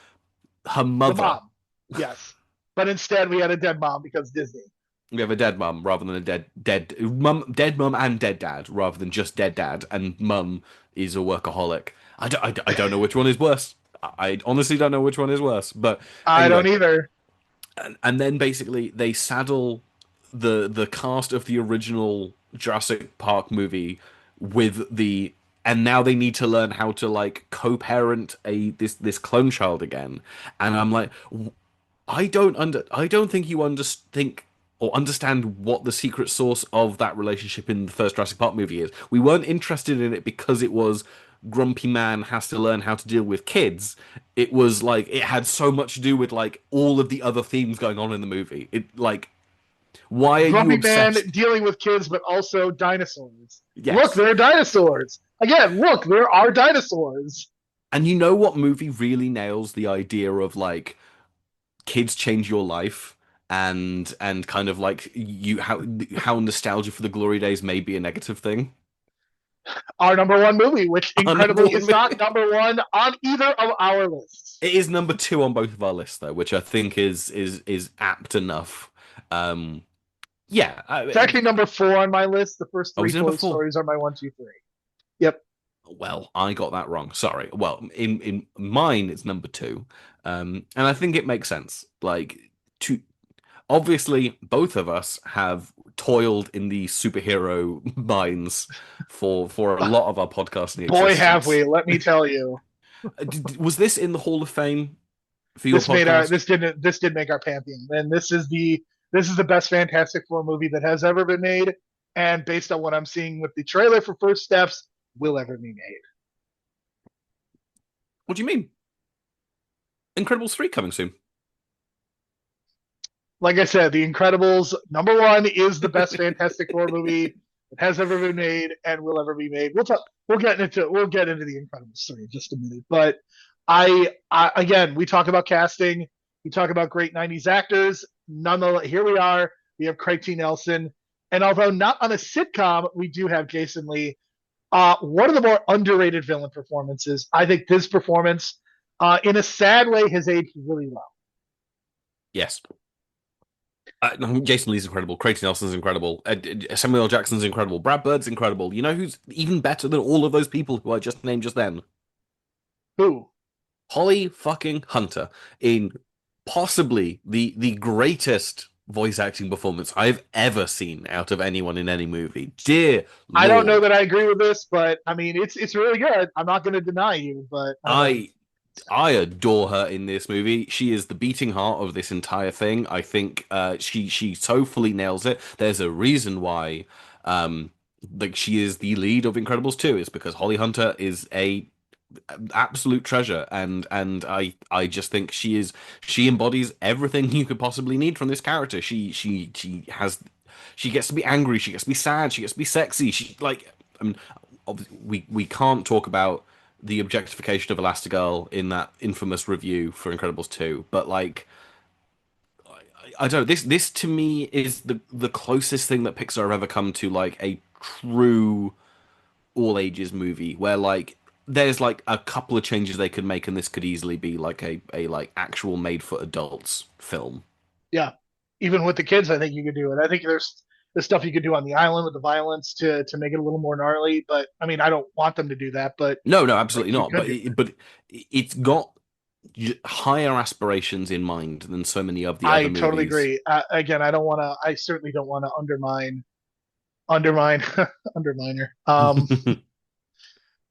her The mother. mom. Yes. But instead we had a dead mom because Disney. We have a dead mum rather than a dead mum and dead dad rather than just dead dad. And mum is a workaholic. I don't know which one is worse. I honestly don't know which one is worse. But I don't anyway, either. and then basically they saddle the cast of the original Jurassic Park movie with the and now they need to learn how to like co-parent a this clone child again. And I'm like, I don't think you think or understand what the secret source of that relationship in the first Jurassic Park movie is. We weren't interested in it because it was grumpy man has to learn how to deal with kids. It was like it had so much to do with like all of the other themes going on in the movie. It like why are you Grumpy man obsessed? dealing with kids, but also dinosaurs. Look, Yes. there are dinosaurs. Again, look, there are dinosaurs. And you know what movie really nails the idea of like kids change your life and kind of like you how nostalgia for the glory days may be a negative thing. Our number one movie, which Our number incredibly one is not movie. number one on either of our lists. It is number two on both of our lists though, which I think is apt enough. Um, yeah, It's actually number four on my list. The first I three was number Toy four. Stories are my one, two, three. Yep. Well, I got that wrong. Sorry. Well, in mine it's number two, and I think it makes sense. Like to obviously both of us have toiled in the superhero mines for a lot of our podcasting Boy, have existence. we, let me tell you. Was this in the Hall of Fame for your podcast? This did make our pantheon. And this is the best Fantastic Four movie that has ever been made. And based on what I'm seeing with the trailer for First Steps, will ever be made. What do you mean? Incredibles 3 coming soon. Like I said, The Incredibles number one is the best Fantastic Four movie that has ever been made and will ever be made. We'll get into The Incredibles 3 in just a minute. But I again, we talk about casting, we talk about great '90s actors. Nonetheless, here we are. We have Craig T. Nelson, and although not on a sitcom, we do have Jason Lee. One of the more underrated villain performances. I think this performance, in a sad way, has aged really well. Yes. Jason Lee's incredible. Craig Nelson's incredible. Samuel L. Jackson's incredible. Brad Bird's incredible. You know who's even better than all of those people who I just named just then? Who? Holly fucking Hunter in possibly the greatest voice acting performance I've ever seen out of anyone in any movie. Dear I don't know Lord, that I agree with this, but I mean, it's really good. I'm not going to deny you, but I don't know. I I adore her in this movie. She is the beating heart of this entire thing. I think she so fully nails it. There's a reason why like she is the lead of Incredibles 2. It's because Holly Hunter is a absolute treasure, and I just think she embodies everything you could possibly need from this character. She gets to be angry, she gets to be sad, she gets to be sexy. She like we can't talk about the objectification of Elastigirl in that infamous review for Incredibles 2, but like I don't know, this to me is the closest thing that Pixar have ever come to like a true all ages movie where like there's like a couple of changes they could make and this could easily be like a like actual made for adults film. Yeah, even with the kids, I think you could do it. I think there's stuff you could do on the island with the violence to make it a little more gnarly. But I mean, I don't want them to do that, but No, no, like absolutely you not. could But do. it's got higher aspirations in mind than so many of the I other totally movies. agree. Again, I don't want to. I certainly don't want to undermine undermine her.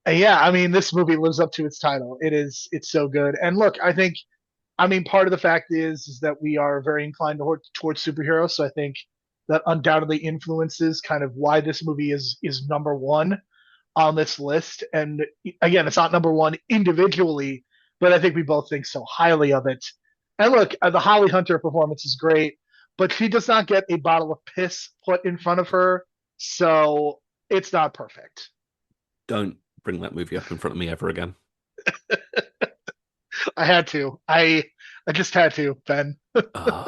And yeah, I mean, this movie lives up to its title. It's so good. And look, I mean, part of the fact is that we are very inclined towards superheroes. So I think that undoubtedly influences kind of why this movie is number one on this list. And again, it's not number one individually, but I think we both think so highly of it. And look, the Holly Hunter performance is great, but she does not get a bottle of piss put in front of her, so it's not perfect. Don't bring that movie up in front of me ever again. I had to. I just had to, Ben. Uh,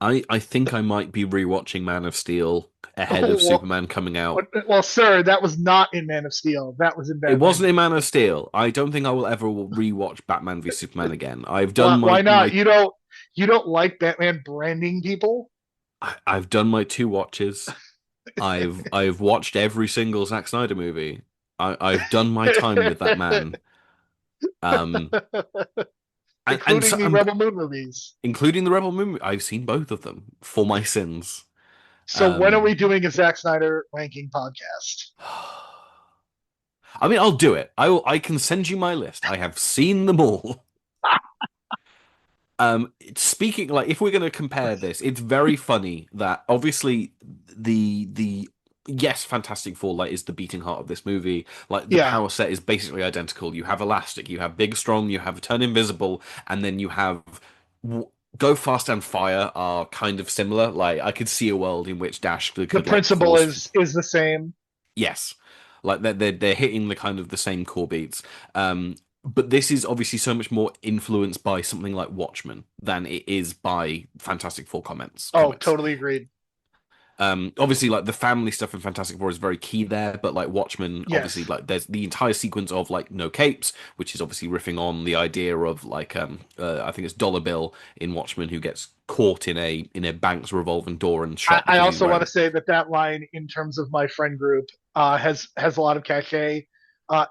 I think I might be rewatching Man of Steel ahead of well, Superman coming out. well, sir, that was not in Man of Steel. That was in It Batman. wasn't in Man of Steel. I don't think I will ever rewatch Batman v Superman again. I've done Why not? my You don't like Batman branding people? I've done my two watches. I've watched every single Zack Snyder movie. I've done my time with that man. Um, and Including so the Rebel Moon movies. including the Rebel Moon. I've seen both of them for my sins. So when are Um, we doing a Zack Snyder ranking podcast? I mean, I'll do it. I can send you my list. I have seen them all. Speaking like if we're going to compare this, it's very funny that obviously the yes, Fantastic Four like is the beating heart of this movie. Like the Yeah, power set is basically identical. You have Elastic, you have Big Strong, you have Turn Invisible, and then you have Go Fast and Fire are kind of similar. Like I could see a world in which Dash the could like principle cause is the same. yes, like they're hitting the kind of the same core beats. But this is obviously so much more influenced by something like Watchmen than it is by Fantastic Four Oh, comics. totally agreed. Obviously, like the family stuff in Fantastic Four is very key there, but like Watchmen, obviously, Yes. like there's the entire sequence of like no capes, which is obviously riffing on the idea of like I think it's Dollar Bill in Watchmen who gets caught in a bank's revolving door and shot I because he's also want to wearing say that that line, in terms of my friend group, has a lot of cachet.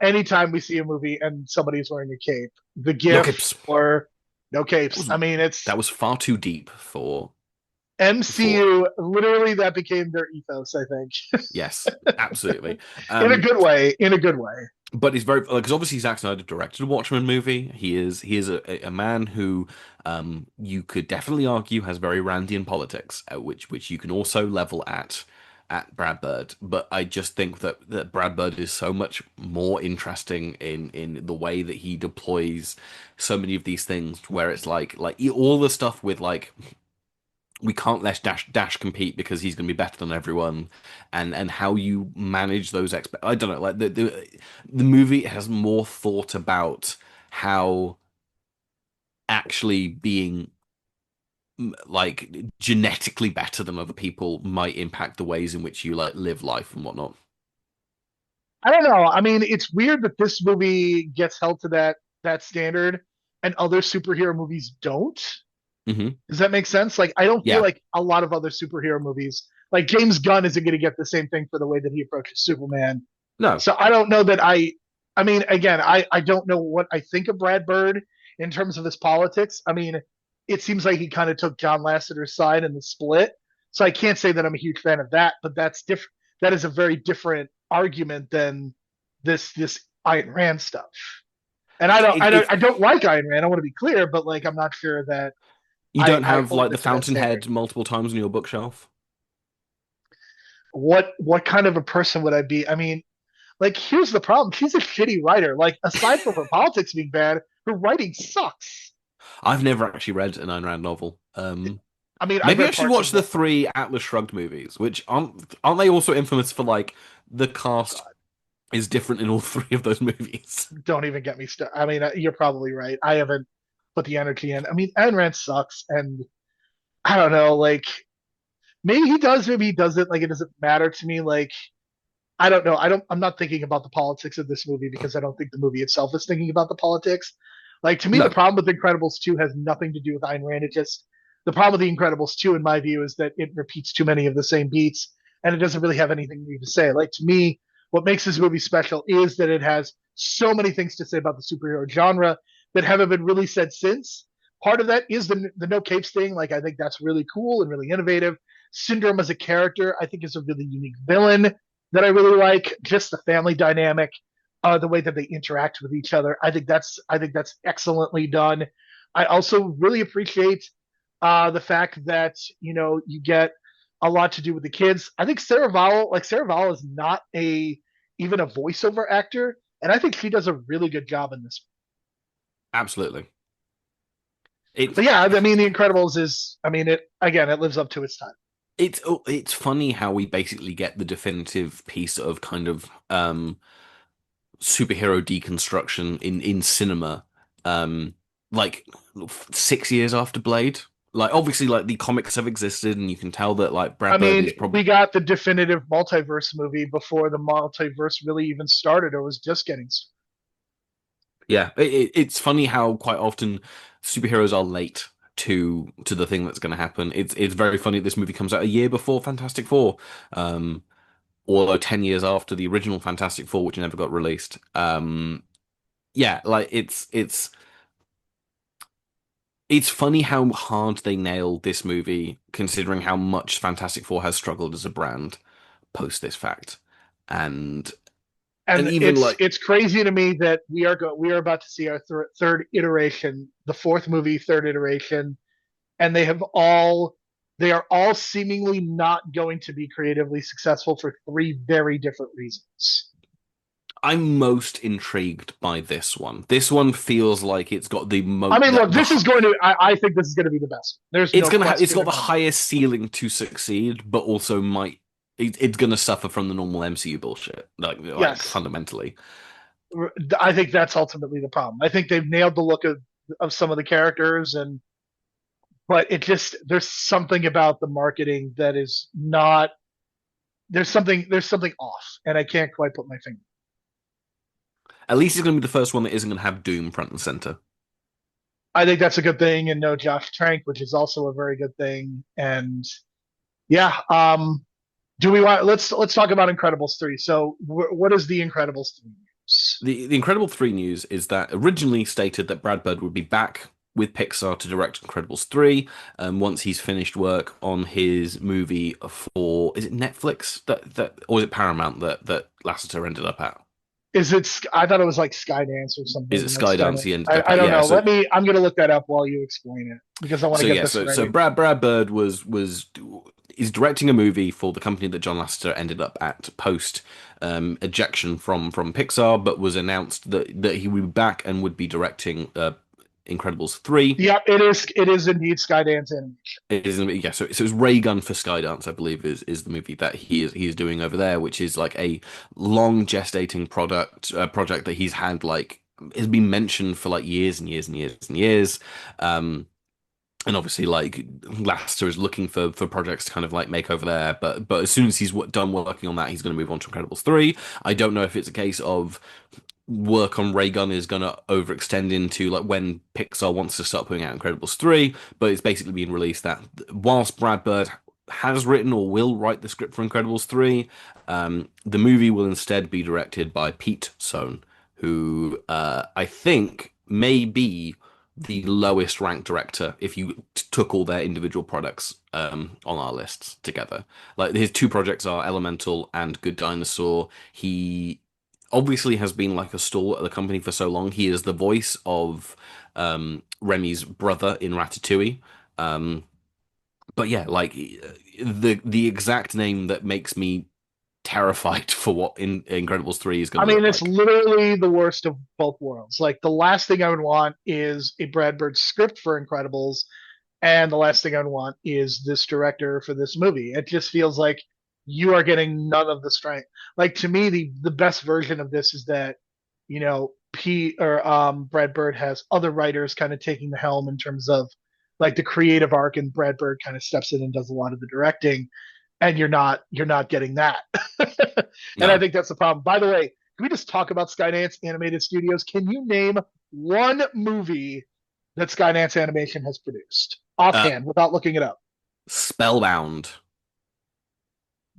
Anytime we see a movie and somebody's wearing a cape, the no GIF capes. or no That capes. was I mean, it's that was far too deep for MCU. Literally, that became their ethos. I think, yes, absolutely. in a Um, good way. In a good way. but he's very because obviously Zack Snyder directed a Watchmen movie. He is a man who you could definitely argue has very Randian politics, which you can also level at Brad Bird. But I just think that Brad Bird is so much more interesting in the way that he deploys so many of these things, where it's like all the stuff with like we can't let Dash compete because he's going to be better than everyone, and how you manage those I don't know, like the movie has more thought about how actually being like genetically better than other people might impact the ways in which you like live life and whatnot. I don't know. I mean, it's weird that this movie gets held to that standard, and other superhero movies don't. Hmm. Does that make sense? Like, I don't feel Yeah, like a lot of other superhero movies, like James Gunn, isn't going to get the same thing for the way that he approaches Superman. no, So I don't know that I mean, again, I don't know what I think of Brad Bird in terms of his politics. I mean, it seems like he kind of took John Lasseter's side in the split. So I can't say that I'm a huge fan of that, but that's different. That is a very different argument than this Ayn Rand stuff. And I It, don't it, I don't it's I don't like Ayn Rand. I want to be clear, but like I'm not sure that you I don't I have hold like the it to that standard. Fountainhead multiple times on your bookshelf. What kind of a person would I be? I mean, like here's the problem. She's a shitty writer. Like aside from her politics being bad, her writing sucks. I've never actually read an Ayn Rand novel. I mean, I've Maybe I read should parts of watch the one. three Atlas Shrugged movies, which aren't they also infamous for like the cast God, is different in all three of those movies? don't even get me started. I mean, you're probably right. I haven't put the energy in. I mean, Ayn Rand sucks, and I don't know. Like maybe he does, maybe he doesn't. Like it doesn't matter to me. Like I don't know. I'm not thinking about the politics of this movie because I don't think the movie itself is thinking about the politics. Like to me, the No, problem with Incredibles 2 has nothing to do with Ayn Rand. It just the problem with the Incredibles 2, in my view, is that it repeats too many of the same beats and it doesn't really have anything new to say. Like to me, what makes this movie special is that it has so many things to say about the superhero genre that haven't been really said since. Part of that is the no capes thing. Like I think that's really cool and really innovative. Syndrome as a character, I think, is a really unique villain that I really like. Just the family dynamic, the way that they interact with each other. I think that's excellently done. I also really appreciate the fact that you get a lot to do with the kids. I think Sarah Vowell is not a even a voiceover actor, and I think she does a really good job in this. absolutely. It's But yeah, I mean, The Incredibles is, I mean, it lives up to its time. it's funny how we basically get the definitive piece of kind of superhero deconstruction in cinema, um, like 6 years after Blade. Like obviously, like the comics have existed, and you can tell that like I Brad Bird mean, is probably we got the definitive multiverse movie before the multiverse really even started or was just getting started. yeah. It's funny how quite often superheroes are late to the thing that's going to happen. It's very funny this movie comes out a year before Fantastic Four, um, although 10 years after the original Fantastic Four, which never got released. Yeah, like it's funny how hard they nailed this movie, considering how much Fantastic Four has struggled as a brand post this fact, and and And even it's like it's crazy to me that we are about to see our third iteration, the fourth movie, third iteration, and they are all seemingly not going to be creatively successful for three very different reasons. I'm most intrigued by this one. This one feels like it's got the I mo mean, look, the this is going to. I think this is going to be the best. There's it's no gonna it's question got in the my mind. highest ceiling to succeed, but also it's gonna suffer from the normal MCU bullshit, like Yes, fundamentally. I think that's ultimately the problem. I think they've nailed the look of some of the characters, and but it just there's something about the marketing that is not. There's something off, and I can't quite put my finger. At least it's gonna be the first one that isn't gonna have Doom front and center. I think that's a good thing, and no Josh Trank, which is also a very good thing. And yeah, do we want let's talk about Incredibles 3. So what is the Incredibles 3 news? The Incredible 3 news is that originally stated that Brad Bird would be back with Pixar to direct Incredibles 3 once he's finished work on his movie for, is it Netflix that or is it Paramount that Lasseter ended up at? Is it? I thought it was like Skydance or Is it something like Skydance he Skydance. ended I, up I at? don't Yeah, know. so I'm gonna look that up while you explain it because I want so to get yeah, this so right. Brad Bird was is directing a movie for the company that John Lasseter ended up at post ejection from Pixar, but was announced that he would be back and would be directing Incredibles 3. Yep, it is. It is indeed Skydance animation. It is, yeah. So it's Ray Gun for Skydance, I believe, is the movie that he is doing over there, which is like a long gestating project that he's had like has been mentioned for like years and years and years and years. Um, and obviously, like Lasseter is looking for projects to kind of like make over there, but as soon as he's done working on that, he's going to move on to Incredibles 3. I don't know if it's a case of work on Ray Gun is going to overextend into like when Pixar wants to start putting out Incredibles 3, but it's basically being released that whilst Brad Bird has written or will write the script for Incredibles 3, the movie will instead be directed by Pete Sohn, who I think may be the lowest ranked director if you took all their individual products on our lists together. Like his two projects are Elemental and Good Dinosaur. He obviously has been like a stalwart at the company for so long. He is the voice of Remy's brother in Ratatouille. Um, but yeah, like the exact name that makes me terrified for what Incredibles 3 is I going to mean, look it's like. literally the worst of both worlds. Like the last thing I would want is a Brad Bird script for Incredibles, and the last thing I would want is this director for this movie. It just feels like you are getting none of the strength. Like to me, the best version of this is that P or Brad Bird has other writers kind of taking the helm in terms of like the creative arc, and Brad Bird kind of steps in and does a lot of the directing, and you're not getting that. And I No. think that's the problem. By the way, can we just talk about Skydance Animated Studios? Can you name one movie that Skydance Animation has produced Uh, offhand without looking it up? Spellbound.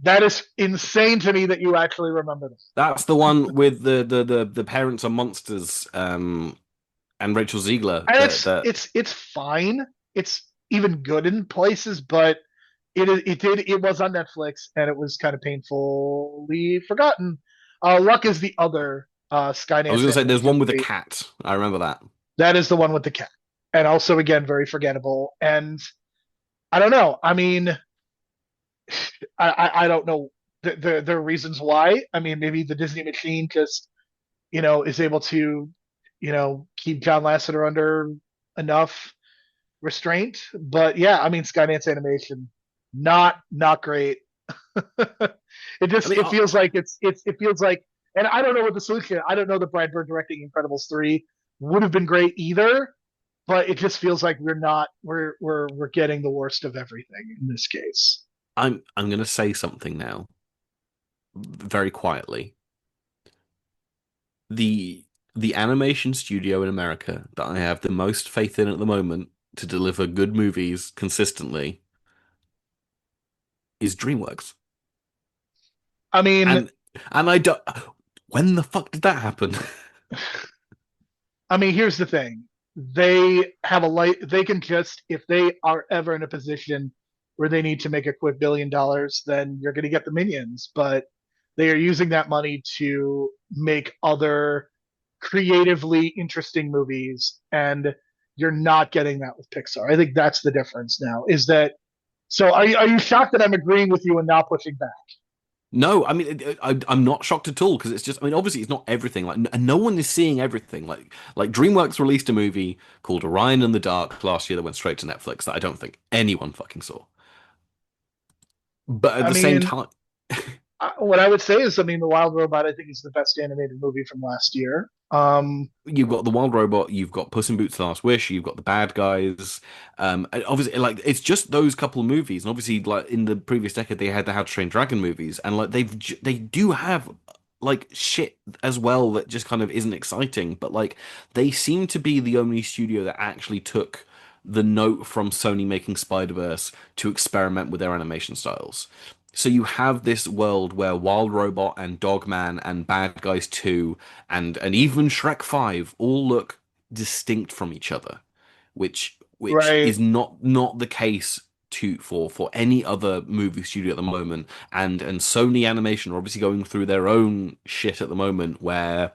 That is insane to me that you actually remember this. That's the one with the parents are monsters, and Rachel Ziegler. And That it's that it's it's fine. It's even good in places, but it was on Netflix and it was kind of painfully forgotten. Luck is the other I was Skydance gonna say there's Animation one with a movie. cat. I remember that. That is the one with the cat, and also again very forgettable. And I don't know. I mean, I don't know. There are reasons why. I mean, maybe the Disney machine just is able to keep John Lasseter under enough restraint. But yeah, I mean, Skydance Animation, not great. It I just mean, it feels like it feels like, and I don't know what the solution. I don't know that Brad Bird directing Incredibles 3 would have been great either, but it just feels like we're getting the worst of everything in this case. I'm gonna say something now, very quietly. The the animation studio in America that I have the most faith in at the moment to deliver good movies consistently is DreamWorks. I mean, And I don't. When the fuck did that happen? here's the thing. They have a light. They can just, if they are ever in a position where they need to make a quick $1 billion, then you're going to get the minions. But they are using that money to make other creatively interesting movies, and you're not getting that with Pixar. I think that's the difference now. Is that so? Are you shocked that I'm agreeing with you and not pushing back? No, I mean, I'm not shocked at all because it's just, I mean, obviously it's not everything. Like, and no one is seeing everything. Like DreamWorks released a movie called Orion in the Dark last year that went straight to Netflix that I don't think anyone fucking saw. But at I the same mean, time, what I would say is, The Wild Robot, I think, is the best animated movie from last year. you've got the Wild Robot, you've got Puss in Boots: The Last Wish, you've got the Bad Guys. And obviously, like it's just those couple of movies, and obviously, like in the previous decade, they had the How to Train Dragon movies, and like they do have like shit as well that just kind of isn't exciting. But like they seem to be the only studio that actually took the note from Sony making Spider-Verse to experiment with their animation styles. So you have this world where Wild Robot and Dogman and Bad Guys 2 and even Shrek 5 all look distinct from each other, which right, is not the case for any other movie studio at the moment. And Sony Animation are obviously going through their own shit at the moment where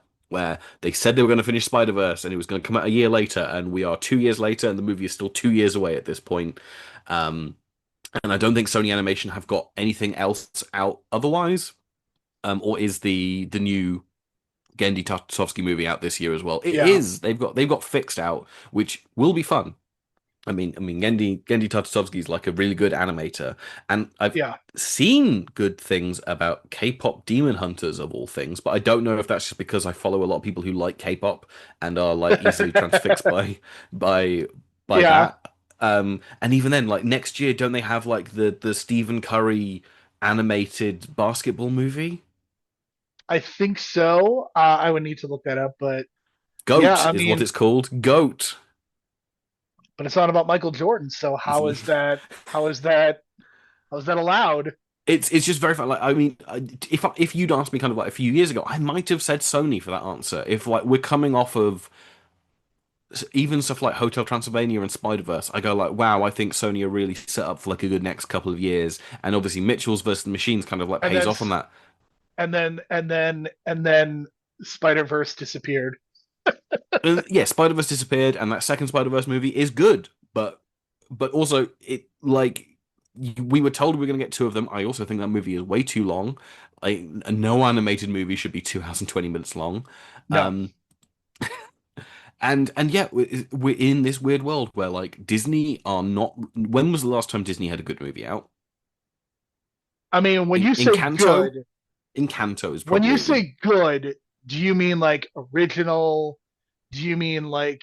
they said they were going to finish Spider-Verse and it was going to come out a year later, and we are 2 years later and the movie is still 2 years away at this point. Um, and I don't think Sony Animation have got anything else out otherwise. Or is the new Gendy Tartakovsky movie out this year as well? It yeah, is. They've got Fixed out, which will be fun. I mean, Gendy Tartakovsky is like a really good animator, and I've yeah. seen good things about K-pop Demon Hunters of all things, but I don't know if that's just because I follow a lot of people who like K-pop and are like easily transfixed by by Yeah, that. And even then, like next year, don't they have like the Stephen Curry animated basketball movie? I think so. I would need to look that up, but yeah, Goat I is what mean, it's called. Goat. but it's not about Michael Jordan. So how is that? How is that? How is that allowed? It's just very fun. Like I mean, if you'd asked me kind of like a few years ago, I might have said Sony for that answer. If like we're coming off of even stuff like Hotel Transylvania and Spider-Verse, I go like, wow, I think Sony are really set up for like a good next couple of years. And obviously Mitchell's versus the Machines kind of like And pays then off on that. and then Spider-Verse disappeared. Yeah, Spider-Verse disappeared, and that second Spider-Verse movie is good, but also it like we were told we were going to get two of them. I also think that movie is way too long. Like no animated movie should be 2 hours and 20 minutes long. No, Um, and yeah, we're in this weird world where like Disney are not. When was the last time Disney had a good movie out? I mean when In you say Encanto? good, Encanto is when you probably. say good, do you mean like original? Do you mean like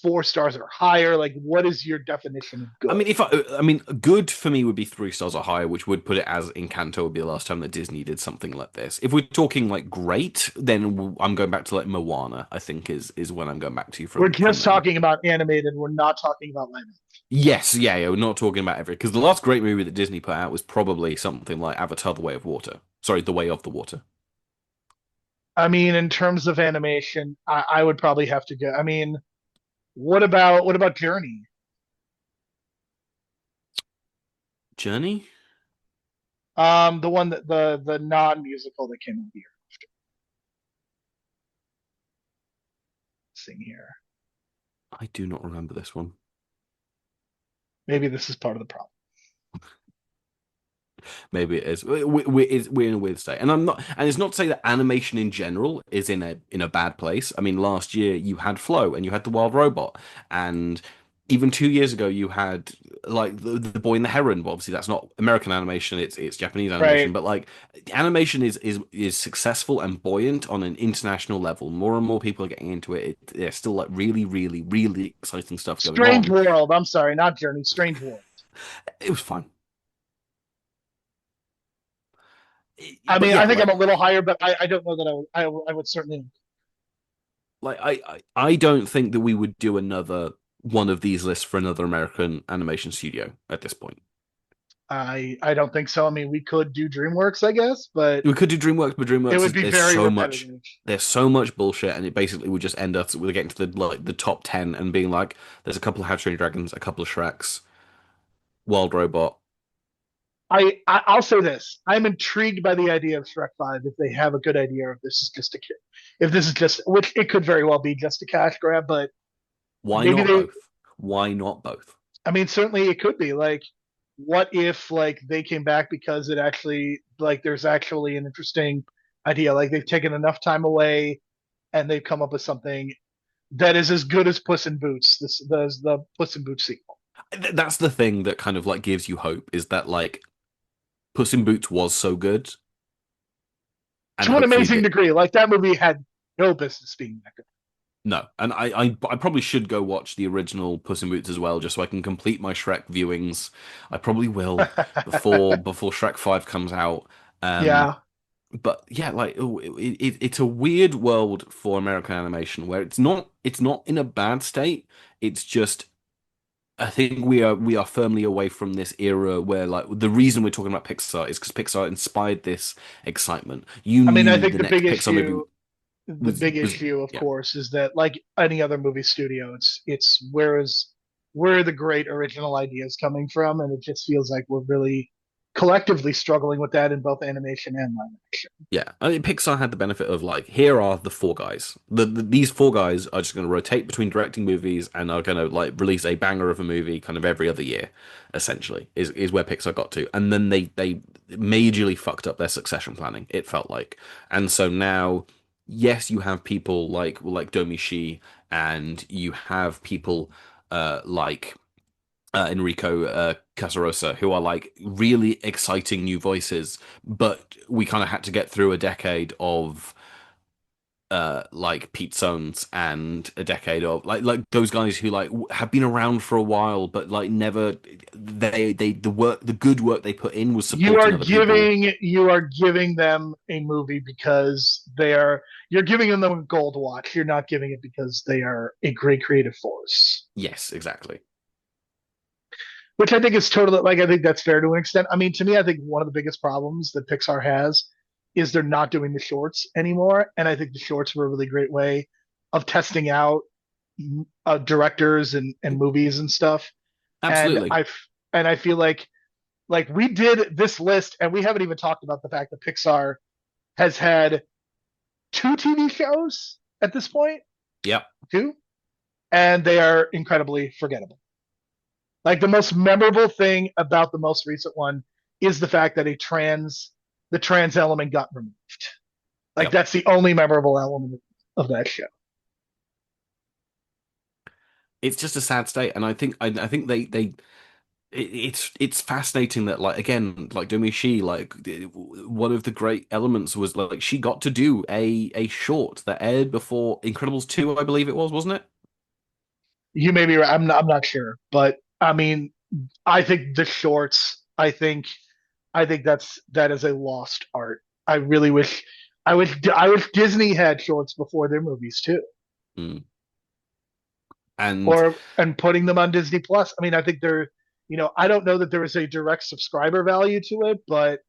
4 stars or higher? Like, what is your definition of I good? mean, I mean, good for me would be 3 stars or higher, which would put it as Encanto would be the last time that Disney did something like this. If we're talking like great, then I'm going back to like Moana. I think is when I'm going back to We're from just them. talking about animated. We're not talking about live action. Yes, yeah, yeah. We're not talking about every because the last great movie that Disney put out was probably something like Avatar: The Way of Water. Sorry, The Way of the Water. I mean, in terms of animation, I would probably have to go. I mean, what about Journey? Journey. The one that the non-musical that came out here. Sing here. I do not remember this one. Maybe this is part of the problem. Maybe it is. We're in a weird state, and I'm not. And it's not to say that animation in general is in a bad place. I mean, last year you had Flow and you had the Wild Robot, and even 2 years ago you had like the Boy and the Heron. But obviously, that's not American animation; it's Japanese animation. Right. But like, animation is successful and buoyant on an international level. More and more people are getting into it. There's still like really, really, really exciting stuff going Strange on. World. I'm sorry, not Journey. Strange World. It was fun. I But mean, yeah, I think I'm like a little higher, but I don't know that I would certainly. I don't think that we would do another one of these lists for another American animation studio at this point. I don't think so. I mean, we could do DreamWorks, I guess, but We could do DreamWorks, but it DreamWorks would is be very repetitive. there's so much bullshit, and it basically would just end us with getting to the top 10 and being like, there's a couple of How to Train Your Dragons, a couple of Shreks, Wild Robot. I'll say this: I'm intrigued by the idea of Shrek Five if they have a good idea if this is just a kid, if this is just, which it could very well be just a cash grab, but Why maybe not they. both? Why not both? I mean, certainly it could be like, what if like they came back because it actually like there's actually an interesting idea, like they've taken enough time away and they've come up with something that is as good as Puss in Boots, the Puss in Boots sequel. That's the thing that kind of like gives you hope is that like Puss in Boots was so good, and To an hopefully amazing that. degree, like that movie had no business being that good. No, and I probably should go watch the original Puss in Boots as well, just so I can complete my Shrek viewings. I probably will before Shrek 5 comes out. Um, Yeah, but yeah, like it's a weird world for American animation where it's not in a bad state. It's just I think we are firmly away from this era where like the reason we're talking about Pixar is because Pixar inspired this excitement. You I mean, I knew think the next Pixar movie the was big was issue, of yeah. course, is that like any other movie studio, it's where are the great original ideas coming from, and it just feels like we're really collectively struggling with that in both animation and live action. Yeah, I mean, Pixar had the benefit of like, here are the four guys. These four guys are just going to rotate between directing movies and are going to like release a banger of a movie kind of every other year, essentially, is where Pixar got to. And then they majorly fucked up their succession planning, it felt like. And so now, yes, you have people like Domi Shi, and you have people like Enrico Casarosa, who are like really exciting new voices, but we kind of had to get through a decade of like Pete Sones and a decade of like those guys who like have been around for a while, but like never they the good work they put in was supporting other people. You are giving them a movie because you're giving them a gold watch. You're not giving it because they are a great creative force. Yes, exactly. Which I think is totally like I think that's fair to an extent. I mean, to me, I think one of the biggest problems that Pixar has is they're not doing the shorts anymore, and I think the shorts were a really great way of testing out directors and movies and stuff. And Absolutely. I feel like we did this list and we haven't even talked about the fact that Pixar has had two TV shows at this point, Yep. two, and they are incredibly forgettable. Like the most memorable thing about the most recent one is the fact that the trans element got removed. Like Yep. that's the only memorable element of that show. It's just a sad state, and I think it's fascinating that like again like Domi Shi like one of the great elements was like she got to do a short that aired before Incredibles 2, I believe it was, wasn't it? You may be right. I'm not sure, but I mean, I think the shorts. I think that is a lost art. I really wish. I wish Disney had shorts before their movies too, Mm. And or and putting them on Disney Plus. I mean, I think they're. I don't know that there is a direct subscriber value to it, but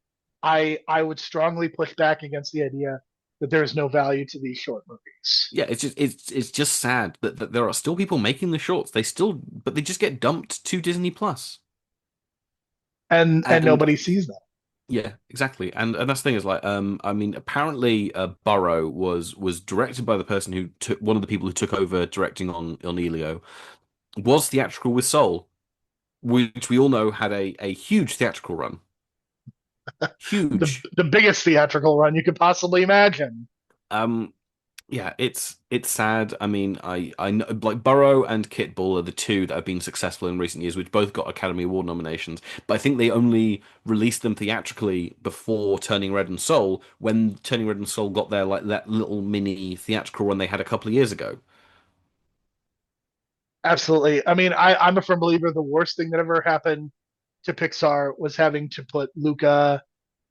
I would strongly push back against the idea that there is no value to these short movies, yeah, it's just sad that there are still people making the shorts. They still but they just get dumped to Disney Plus. and And nobody sees them. yeah, exactly. And that's the thing is like I mean apparently Burrow was directed by the person who took one of the people who took over directing on Elio, was theatrical with Soul, which we all know had a huge theatrical run. Huge. The biggest theatrical run you could possibly imagine. Um yeah, it's sad. I mean, I know like Burrow and Kit Bull are the two that have been successful in recent years, which both got Academy Award nominations. But I think they only released them theatrically before Turning Red and Soul, when Turning Red and Soul got their like that little mini theatrical run they had a couple of years ago. Absolutely. I mean, I'm a firm believer the worst thing that ever happened to Pixar was having to put Luca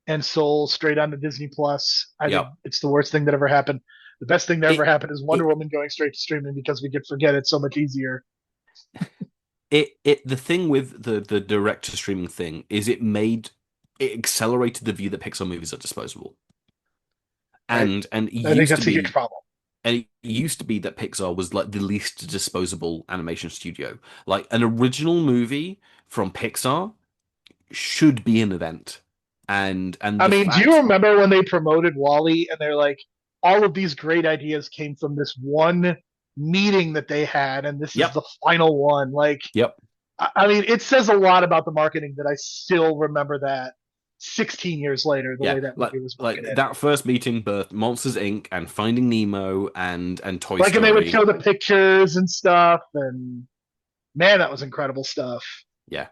and Soul straight onto Disney Plus. I think Yep. it's the worst thing that ever happened. The best thing that ever It happened is Wonder it Woman going straight to streaming because we could forget it so much easier. the thing with the direct to streaming thing is it accelerated the view that Pixar movies are disposable. Right? And it I think used to that's a huge be problem. And it used to be that Pixar was like the least disposable animation studio. Like an original movie from Pixar should be an event. And I the mean, do you fact, remember when they promoted Wally and they're like, all of these great ideas came from this one meeting that they had, and this is yep, the final one? Like, yep, I mean, it says a lot about the marketing that I still remember that 16 years later, the yeah, way that movie was like marketed. that first meeting birthed Monsters Inc. and Finding Nemo and Toy Like, and they would Story. show the pictures and stuff, and man, that was incredible stuff. Yeah,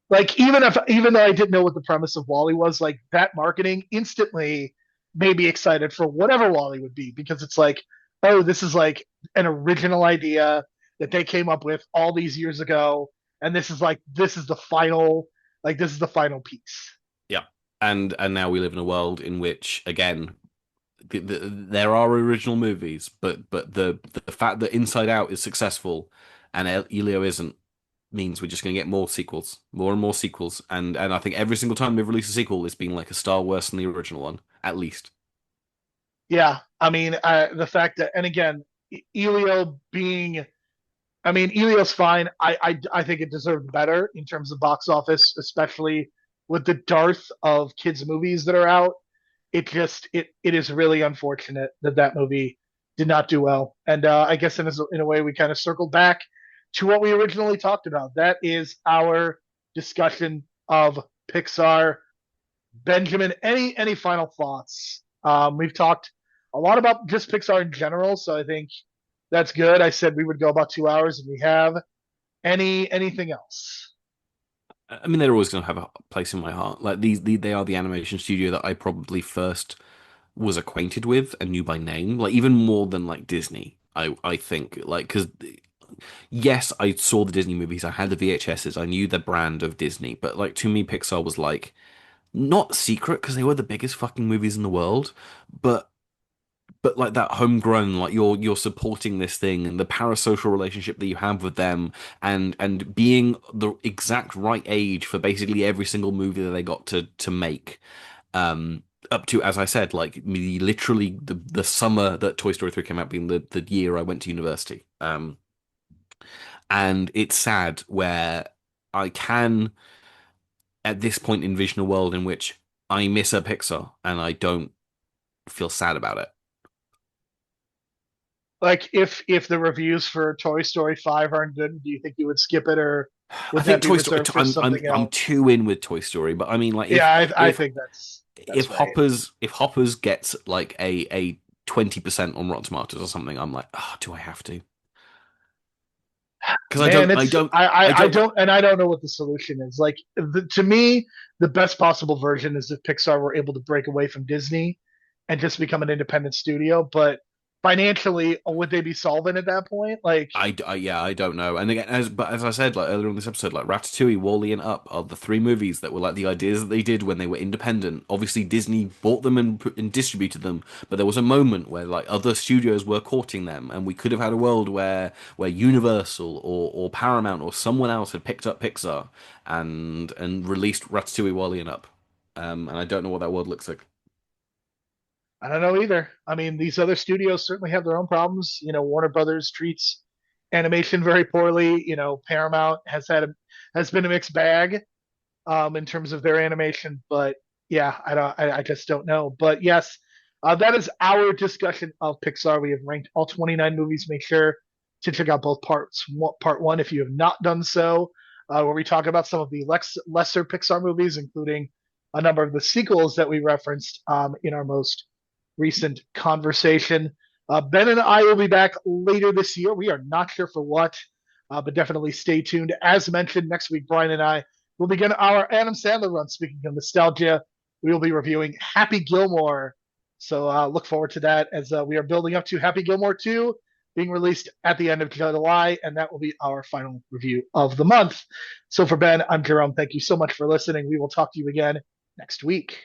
Like, even though I didn't know what the premise of Wally was, like that marketing instantly made me excited for whatever Wally would be because it's like, oh, this is like an original idea that they came up with all these years ago, and this is the final piece. yeah. And now we live in a world in which again there are original movies, but the fact that Inside Out is successful and Elio isn't means we're just going to get more sequels, more and more sequels, and I think every single time they've released a sequel, it's been like a star worse than the original one, at least. Yeah, I mean, the fact that, and again, Elio being, I mean, Elio's fine. I think it deserved better in terms of box office, especially with the dearth of kids' movies that are out. It is really unfortunate that that movie did not do well. And I guess in a way, we kind of circled back to what we originally talked about. That is our discussion of Pixar. Benjamin, any final thoughts? We've talked a lot about just Pixar in general, so I think that's good. I said we would go about 2 hours, and we have. Anything else? I mean, they're always going to have a place in my heart. Like they are the animation studio that I probably first was acquainted with and knew by name, like even more than like Disney. I think like because yes, I saw the Disney movies, I had the VHSs, I knew the brand of Disney, but like to me, Pixar was like not secret because they were the biggest fucking movies in the world, but like that homegrown, like you're supporting this thing and the parasocial relationship that you have with them, and being the exact right age for basically every single movie that they got to make. Up to, as I said, like me literally the summer that Toy Story 3 came out being the year I went to university. And it's sad where I can, at this point, envision a world in which I miss a Pixar and I don't feel sad about it. Like if the reviews for Toy Story 5 aren't good, do you think you would skip it, or I would that think be Toy Story. reserved for I'm something I'm else? too in with Toy Story, but I mean, like Yeah, I if think that's right. If Hoppers gets like a 20% on Rotten Tomatoes or something, I'm like, oh, do I have to? Because Man, it's I I don't don't, and I don't know what the solution is. Like to me, the best possible version is if Pixar were able to break away from Disney and just become an independent studio. But financially, would they be solvent at that point? Like, yeah, I don't know. And again, as I said like earlier in this episode, like Ratatouille, Wall-E, and Up are the three movies that were like the ideas that they did when they were independent. Obviously, Disney bought them and distributed them, but there was a moment where like other studios were courting them, and we could have had a world where Universal or Paramount or someone else had picked up Pixar and released Ratatouille, Wall-E, and Up. And I don't know what that world looks like. I don't know either. I mean, these other studios certainly have their own problems. Warner Brothers treats animation very poorly. Paramount has been a mixed bag in terms of their animation. But yeah, I just don't know. But yes, that is our discussion of Pixar. We have ranked all 29 movies. Make sure to check out both part one if you have not done so, where we talk about some of the lesser Pixar movies, including a number of the sequels that we referenced in our most recent conversation. Ben and I will be back later this year. We are not sure for what, but definitely stay tuned. As mentioned, next week, Brian and I will begin our Adam Sandler run. Speaking of nostalgia, we will be reviewing Happy Gilmore. So look forward to that as we are building up to Happy Gilmore 2 being released at the end of July, and that will be our final review of the month. So for Ben, I'm Jerome. Thank you so much for listening. We will talk to you again next week.